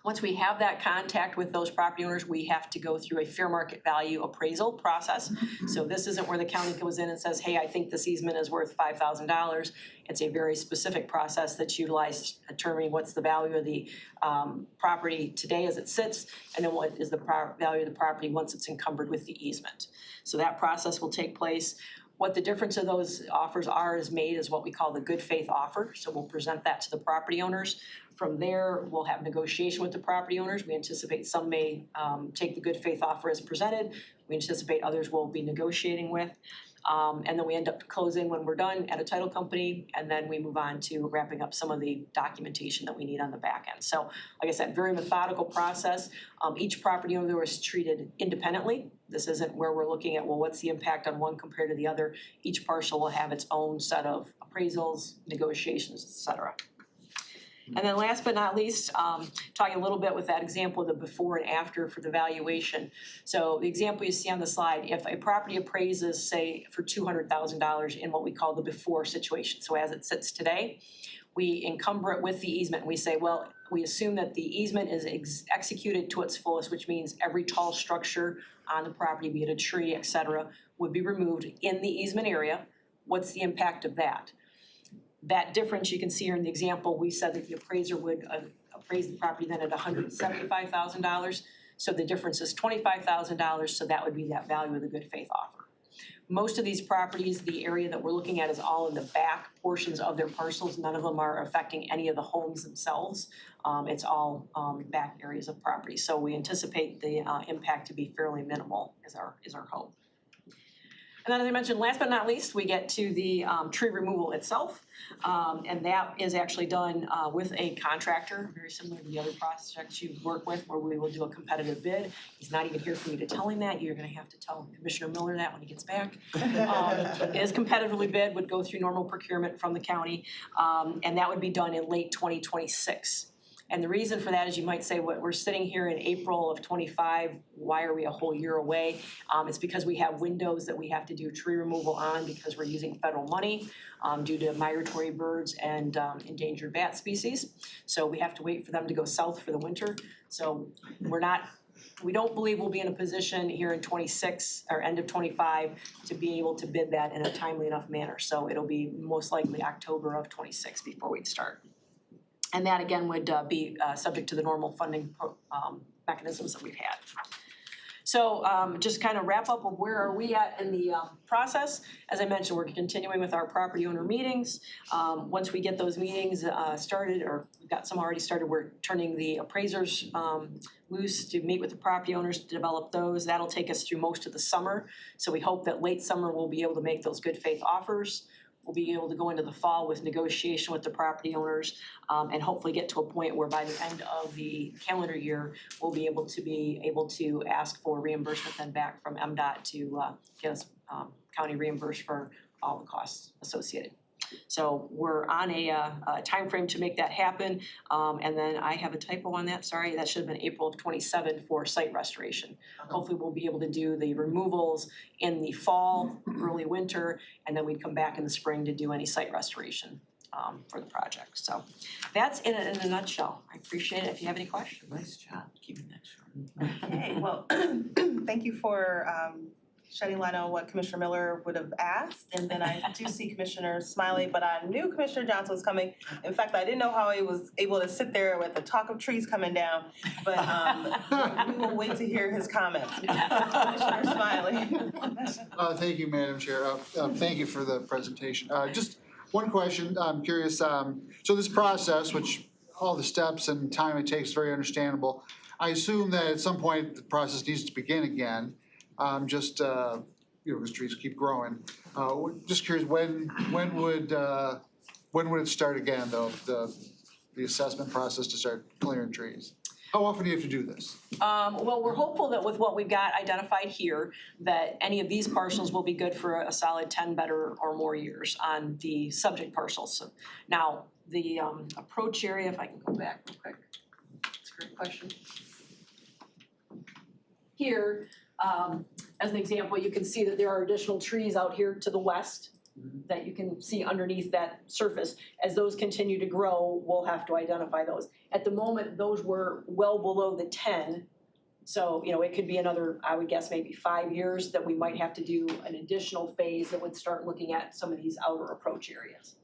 Once we have that contact with those property owners, we have to go through a fair market value appraisal process. So this isn't where the county goes in and says, hey, I think this easement is worth $5,000. It's a very specific process that's utilized determining what's the value of the property today as it sits, and then what is the value of the property once it's encumbered with the easement. So that process will take place. What the difference of those offers are is made as what we call the good faith offer. So we'll present that to the property owners. From there, we'll have negotiation with the property owners. We anticipate some may take the good faith offer as presented. We anticipate others will be negotiating with. And then we end up closing when we're done at a title company, and then we move on to wrapping up some of the documentation that we need on the back end. So like I said, very methodical process. Each property owner is treated independently. This isn't where we're looking at, well, what's the impact on one compared to the other. Each parcel will have its own set of appraisals, negotiations, et cetera. And then last but not least, talking a little bit with that example of the before and after for the valuation. So the example you see on the slide, if a property appraises, say, for $200,000 in what we call the before situation, so as it sits today, we encumber it with the easement. We say, well, we assume that the easement is executed to its fullest, which means every tall structure on the property, be it a tree, et cetera, would be removed in the easement area. What's the impact of that? That difference you can see here in the example, we said that the appraiser would appraise the property then at $175,000. So the difference is $25,000, so that would be that value of the good faith offer. Most of these properties, the area that we're looking at is all in the back portions of their parcels. None of them are affecting any of the homes themselves. It's all back areas of property. So we anticipate the impact to be fairly minimal is our hope. And then as I mentioned, last but not least, we get to the tree removal itself. And that is actually done with a contractor, very similar to the other projects you work with, where we will do a competitive bid. He's not even here for me to tell him that. You're gonna have to tell Commissioner Miller that when he gets back. It is competitively bid, would go through normal procurement from the county, and that would be done in late 2026. And the reason for that is you might say, we're sitting here in April of 25, why are we a whole year away? It's because we have windows that we have to do tree removal on because we're using federal money due to migratory birds and endangered bat species. So we have to wait for them to go south for the winter. So we don't believe we'll be in a position here in 26 or end of 25 to be able to bid that in a timely enough manner. So it'll be most likely October of 26 before we'd start. And that again would be subject to the normal funding mechanisms that we've had. So just kind of wrap up of where are we at in the process. As I mentioned, we're continuing with our property owner meetings. Once we get those meetings started, or we've got some already started, we're turning the appraisers loose to meet with the property owners to develop those. That'll take us through most of the summer. So we hope that late summer we'll be able to make those good faith offers. We'll be able to go into the fall with negotiation with the property owners and hopefully get to a point where by the end of the calendar year, we'll be able to ask for reimbursement then back from MDOT to get us county reimbursed for all the costs associated. So we're on a timeframe to make that happen. And then I have a typo on that, sorry, that should have been April of '27 for site restoration. Hopefully we'll be able to do the removals in the fall, early winter, and then we'd come back in the spring to do any site restoration for the project. So that's in a nutshell. I appreciate it if you have any questions. Nice job keeping that short. Okay, well, thank you for shedding light on what Commissioner Miller would have asked. And then I do see Commissioner Smiley, but I knew Commissioner Johnson was coming. In fact, I didn't know how he was able to sit there with the talk of trees coming down, but we will wait to hear his comments. Commissioner Smiley. Thank you, Madam Chair. Thank you for the presentation. Just one question. I'm curious. So this process, which all the steps and time it takes is very understandable. I assume that at some point the process needs to begin again. Because trees keep growing. Just curious, when would it start again, though, the assessment process to start clearing trees? How often do you have to do this? Well, we're hopeful that with what we've got identified here, that any of these parcels will be good for a solid 10 better or more years on the subject parcels. So now, the approach area, if I can go back real quick, that's a great question. Here, as an example, you can see that there are additional trees out here to the west that you can see underneath that surface. As those continue to grow, we'll have to identify those. At the moment, those were well below the 10. So, it could be another, I would guess, maybe 5 years that we might have to do an additional phase that would start looking at some of these outer approach areas.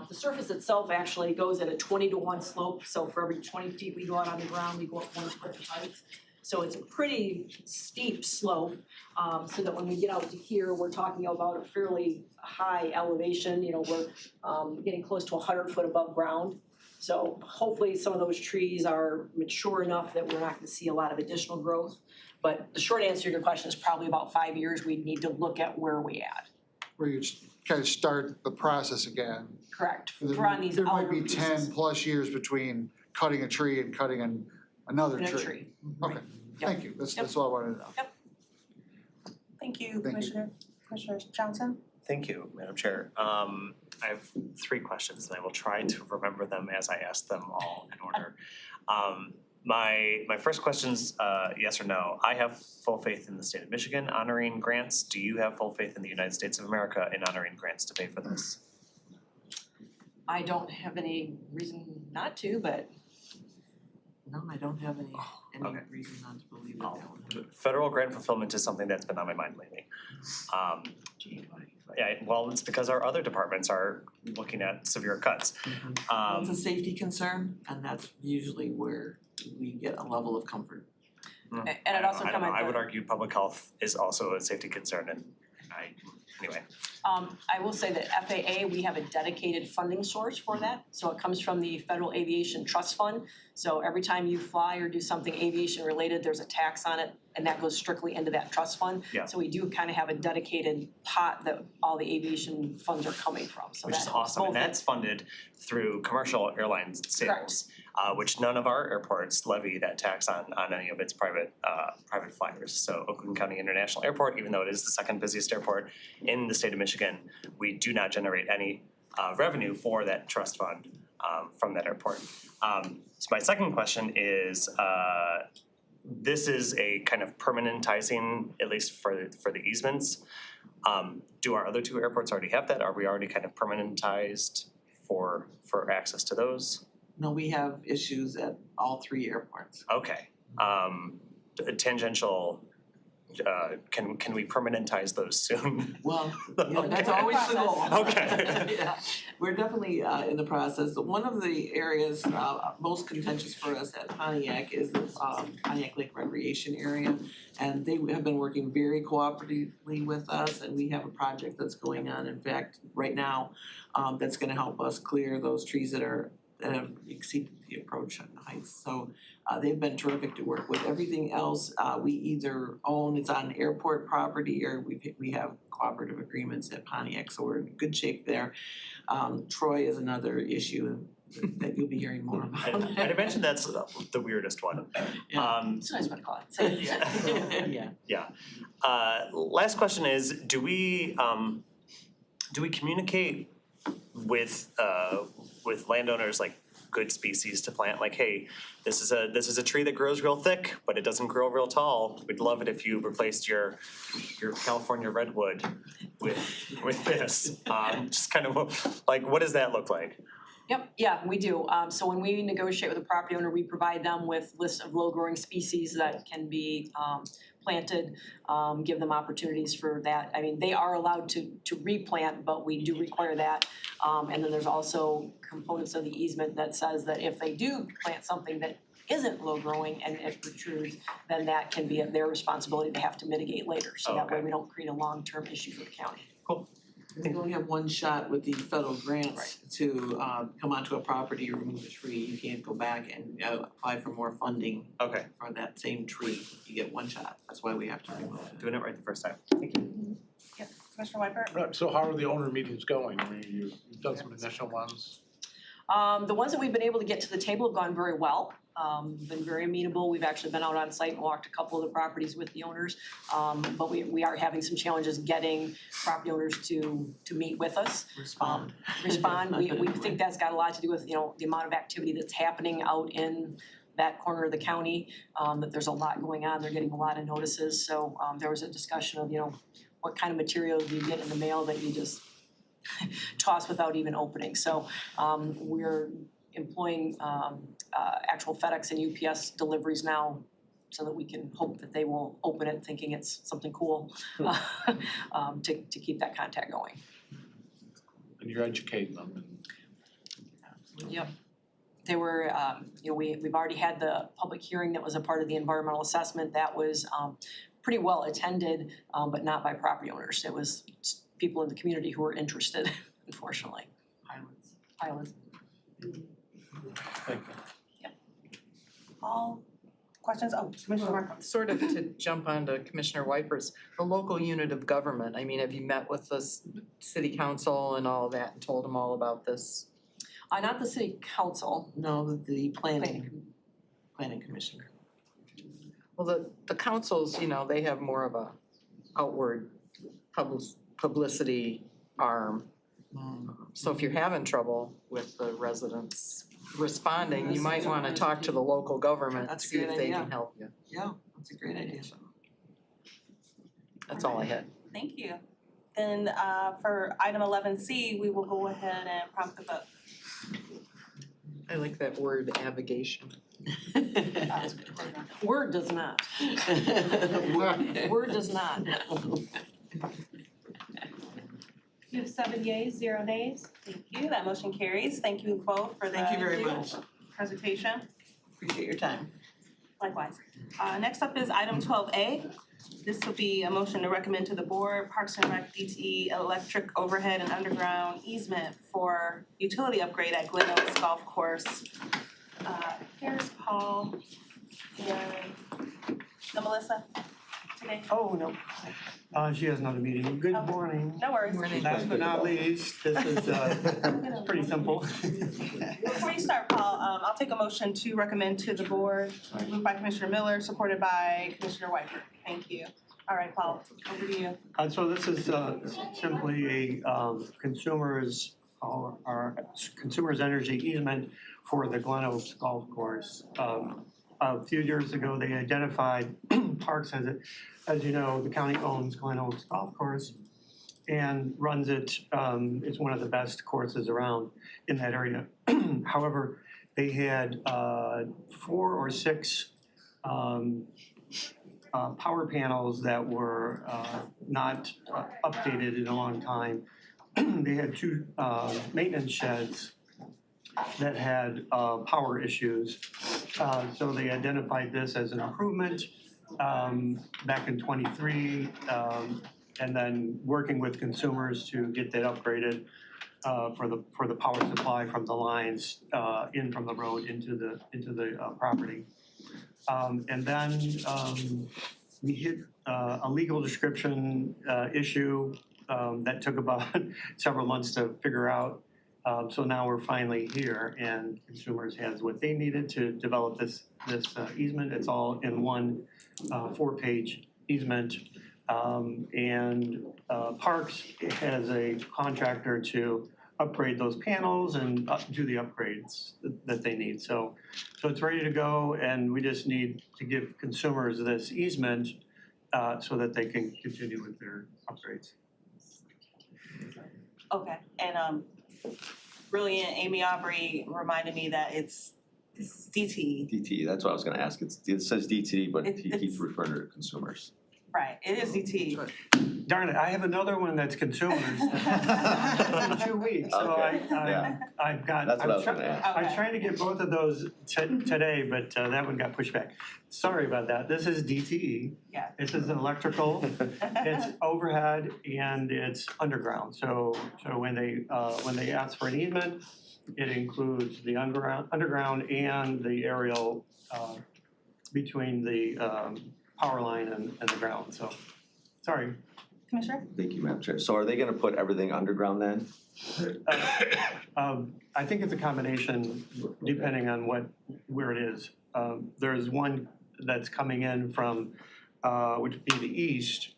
The surface itself actually goes at a 20-to-1 slope. So for every 20 feet we go out on the ground, we go up 1 foot of height. So it's a pretty steep slope, so that when we get out to here, we're talking about a fairly high elevation. We're getting close to 100 foot above ground. So hopefully some of those trees are mature enough that we're not going to see a lot of additional growth. But the short answer to your question is probably about 5 years. We'd need to look at where we at. Where you kind of start the process again. Correct. There might be 10 plus years between cutting a tree and cutting another tree. Okay, thank you. That's all I wanted to know. Yep. Thank you, Commissioner. Commissioner Johnson? Thank you, Madam Chair. I have 3 questions and I will try to remember them as I ask them all in order. My first question's yes or no. I have full faith in the state of Michigan honoring grants. Do you have full faith in the United States of America in honoring grants to pay for this? I don't have any reason not to, but. No, I don't have any reason not to believe that that would. Federal grant fulfillment is something that's been on my mind lately. Yeah, well, it's because our other departments are looking at severe cuts. It's a safety concern, and that's usually where we get a level of comfort. And I'd also comment I would argue public health is also a safety concern, and anyway. I will say that FAA, we have a dedicated funding source for that. So it comes from the Federal Aviation Trust Fund. So every time you fly or do something aviation related, there's a tax on it, and that goes strictly into that trust fund. Yeah. So we do kind of have a dedicated pot that all the aviation funds are coming from. So Which is awesome, and that's funded through commercial airline sales, which none of our airports levy that tax on any of its private flyers. So Oakland County International Airport, even though it is the second busiest airport in the state of Michigan, we do not generate any revenue for that trust fund from that airport. So my second question is, this is a kind of permanentizing, at least for the easements. Do our other 2 airports already have that? Are we already kind of permanentized for access to those? No, we have issues at all 3 airports. Okay. Tangential, can we permanentize those soon? Well, that's always the goal. Okay. Yeah, we're definitely in the process. One of the areas most contentious for us at Pontiac is the Pontiac Lake Recreation Area. And they have been working very cooperatively with us, and we have a project that's going on, in fact, right now, that's gonna help us clear those trees that have exceeded the approach heights. So they've been terrific to work with. Everything else we either own, it's on airport property, or we have cooperative agreements at Pontiac, so we're in good shape there. Troy is another issue. that you'll be hearing more about. I'd imagine that's the weirdest one. It's a nice one to call it. Say it. Yeah. Last question is, do we communicate with landowners like good species to plant? Like, hey, this is a tree that grows real thick, but it doesn't grow real tall. We'd love it if you replaced your California redwood with this. Just kind of like, what does that look like? Yep, yeah, we do. So when we negotiate with a property owner, we provide them with lists of low-growing species that can be planted, give them opportunities for that. I mean, they are allowed to replant, but we do require that. And then there's also components of the easement that says that if they do plant something that isn't low-growing and it protrudes, then that can be their responsibility. They have to mitigate later. So that way we don't create a long-term issue for the county. Cool. You only have one shot with the federal grants to come onto a property or remove a tree. You can't go back and apply for more funding for that same tree. You get one shot. That's why we have to remove it. Doing it right the first time. Yeah, Commissioner Whitebird? Right, so how are the owner meetings going? I mean, you've done some initial ones. The ones that we've been able to get to the table have gone very well. Been very amenable. We've actually been out on site and walked a couple of the properties with the owners. But we are having some challenges getting property owners to meet with us. Respond. We think that's got a lot to do with, the amount of activity that's happening out in that corner of the county, that there's a lot going on. They're getting a lot of notices. So there was a discussion of, what kind of material do you get in the mail that you just toss without even opening. So we're employing actual FedEx and UPS deliveries now so that we can hope that they will open it thinking it's something cool to keep that contact going. And you're educating them. Yep. They were, we've already had the public hearing that was a part of the environmental assessment. That was pretty well attended, but not by property owners. It was people in the community who were interested, unfortunately. Pilots. Thank you. Yep. All questions? Oh, Commissioner Markham. Sort of to jump onto Commissioner Wipers, the local unit of government, I mean, have you met with the city council and all that and told them all about this? Not the city council. No, the planning commission. Well, the councils, they have more of a outward publicity arm. So if you're having trouble with the residents responding, you might want to talk to the local government, That's a see if great they idea. can help you. Yeah, that's a great idea. That's all I had. Thank you. Then for item 11C, we will go ahead and prompt the vote. I like that word, avigation. Word does not. Word does not. You have 7 yeas, 0 nays. Thank you. That motion carries. Thank you both for the Thank you very much. presentation. Appreciate your time. Likewise. Next up is item 12A. This will be a motion to recommend to the board Parks and Rec DTE electric overhead and underground easement for utility upgrade at Glen Oaks Golf Course. Here's Paul and Melissa today. Oh, no. She has another meeting. Good morning. No worries. Last but not least, this is pretty simple. Before you start, Paul, I'll take a motion to recommend to the board, moved by Commissioner Miller, supported by Commissioner Whiteford. Thank you. All right, Paul, over to you. So this is simply a consumer's energy easement for the Glen Oaks Golf Course. A few years ago, they identified Parks as you know, the county owns Glen Oaks Golf Course and runs it. It's one of the best courses around in that area. However, they had 4 or 6 power panels that were not updated in a long time. They had 2 maintenance sheds that had power issues. So they identified this as an improvement back in '23, and then working with consumers to get that upgraded for the power supply from the lines in from the road into the property. And then we hit a legal description issue that took about several months to figure out. So now we're finally here and Consumers has what they needed to develop this easement. It's all in one 4-page easement. And Parks has a contractor to upgrade those panels and do the upgrades that they need. So it's ready to go, and we just need to give Consumers this easement so that they can continue with their upgrades. Okay, and brilliant, Amy Aubrey reminded me that this is DTE. DTE, that's what I was gonna ask. It says DTE, but he keeps It's- referring to Consumers. Right, it is DTE. Darn it, I have another one that's Consumers. In 2 weeks, so Okay, yeah. I've got. That's what I was gonna ask. I was trying to get both of those today, but that one got pushed back. Sorry about that. This is DTE. Yeah. This is electrical, it's overhead, and it's underground. So when they ask for an easement, it includes the underground and the aerial between the power line and the ground, so, sorry. Commissioner? Thank you, Madam Chair. So are they gonna put everything underground then? I think it's a combination depending on where it is. There's one that's coming in from, which would be the east,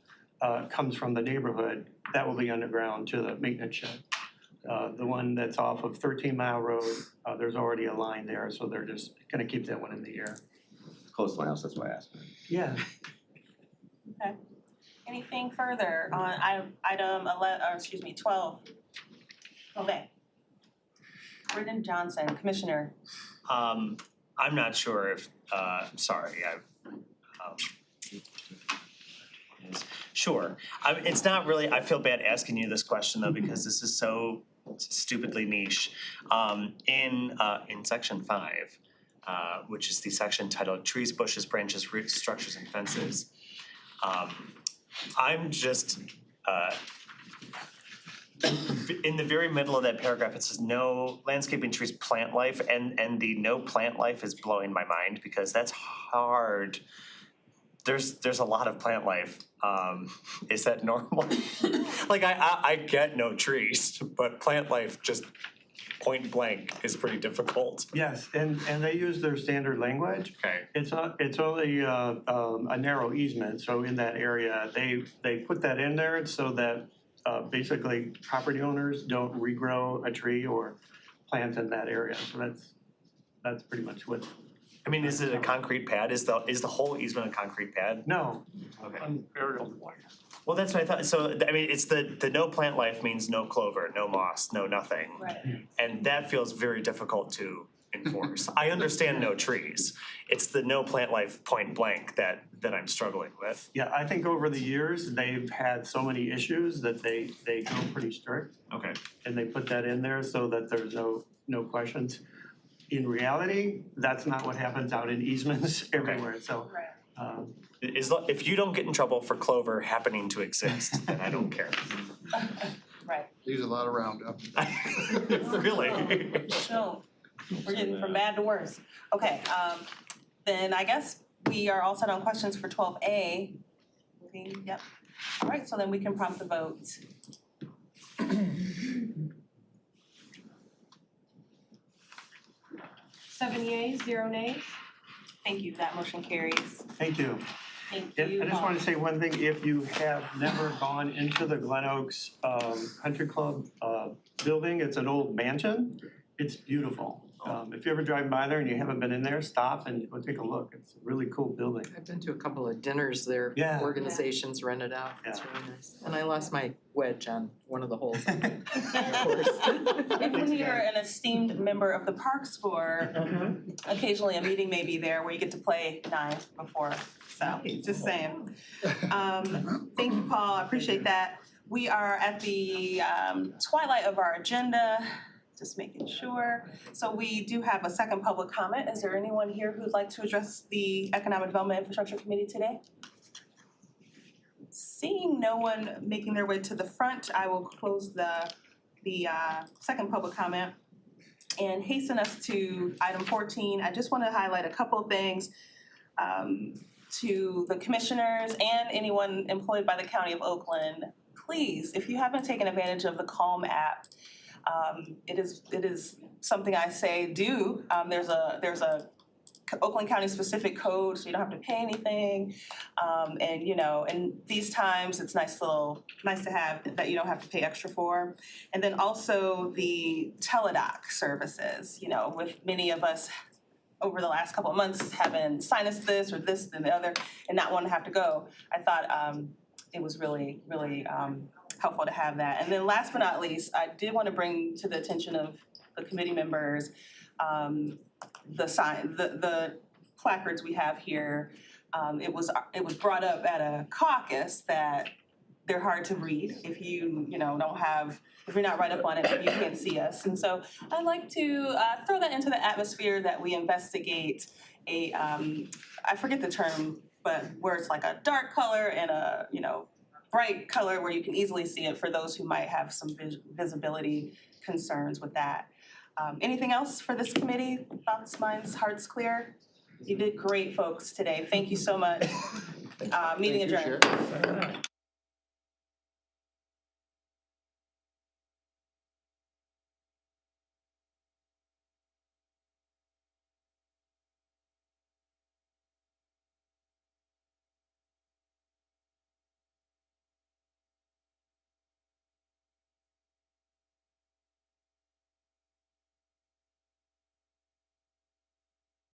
comes from the neighborhood, that will be underground to the maintenance shed. The one that's off of 13 Mile Road, there's already a line there, so they're just gonna keep that one in the air. Close to my house, that's why I asked. Yeah. Okay. Anything further on item 12? Okay. Brendan Johnson, Commissioner. I'm not sure if, sorry, sure. It's not really, I feel bad asking you this question though, because this is so stupidly niche. In section 5, which is the section titled Trees, Bushes, Branches, Roots, Structures, and Fences. I'm just, in the very middle of that paragraph, it says no landscaping, trees, plant life, and the no plant life is blowing my mind because that's hard. There's a lot of plant life. Is that normal? Like I get no trees, but plant life just point blank is pretty difficult. Yes, and they use their standard language. Okay. It's only a narrow easement, so in that area, they put that in there so that basically property owners don't regrow a tree or plant in that area. So that's pretty much what. I mean, is it a concrete pad? Is the whole easement a concrete pad? No. Okay. Well, that's what I thought. So, I mean, it's the no plant life means no clover, no moss, no nothing. Right. And that feels very difficult to enforce. I understand no trees. It's the no plant life point blank that I'm struggling with. Yeah, I think over the years, they've had so many issues that they go pretty strict. Okay. And they put that in there so that there's no questions. In reality, that's not what happens out in easements everywhere, so. If you don't get in trouble for clover happening to exist, then I don't care. Right. Use a lot of Roundup. Really? No, we're getting from bad to worse. Okay, then I guess we are all set on questions for 12A. Yep. All right, so then we can prompt the vote. 7 yeas, 0 nays. Thank you, that motion carries. Thank you. Thank And you. I just want to say one thing, if you have never gone into the Glen Oaks Country Club building, it's an old mansion, it's beautiful. If you ever drive by there and you haven't been in there, stop and go take a look, it's a really cool building. I've been to a couple of dinners there, Yeah. organizations rent it out, it's Yeah. really nice. And I lost my wedge on one of the holes. And when you're an esteemed member of the Parks Board, occasionally a meeting may be there where you get to play knives before, so, just saying. Thank you, Paul, I appreciate that. We are at the twilight of our agenda, just making sure. So we do have a second public comment. Is there anyone here who'd like to address the Economic Development Infrastructure Committee today? Seeing no one making their way to the front, I will close the second public comment and hasten us to item 14. I just want to highlight a couple of things to the commissioners and anyone employed by the County of Oakland. Please, if you haven't taken advantage of the Calm app, It is something I say do. There's a Oakland County specific code, so you don't have to pay anything. And you know, in these times, it's nice to have that you don't have to pay extra for. And then also the teledoc services, you know, with many of us over the last couple of months having sinus this or this and the other and not wanting to have to go. I thought it was really helpful to have that. And then last but not least, I did want to bring to the attention of the committee members the placards we have here. It was brought up at a caucus that they're hard to read if you don't have, if you're not right up on it, you can't see us. And so I'd like to throw that into the atmosphere that we investigate a, I forget the term, but where it's like a dark color and a, bright color where you can easily see it for those who might have some visibility concerns with that. Anything else for this committee? Thoughts, minds, hearts clear? You did great, folks, today. Thank you so much. Meeting adjourned.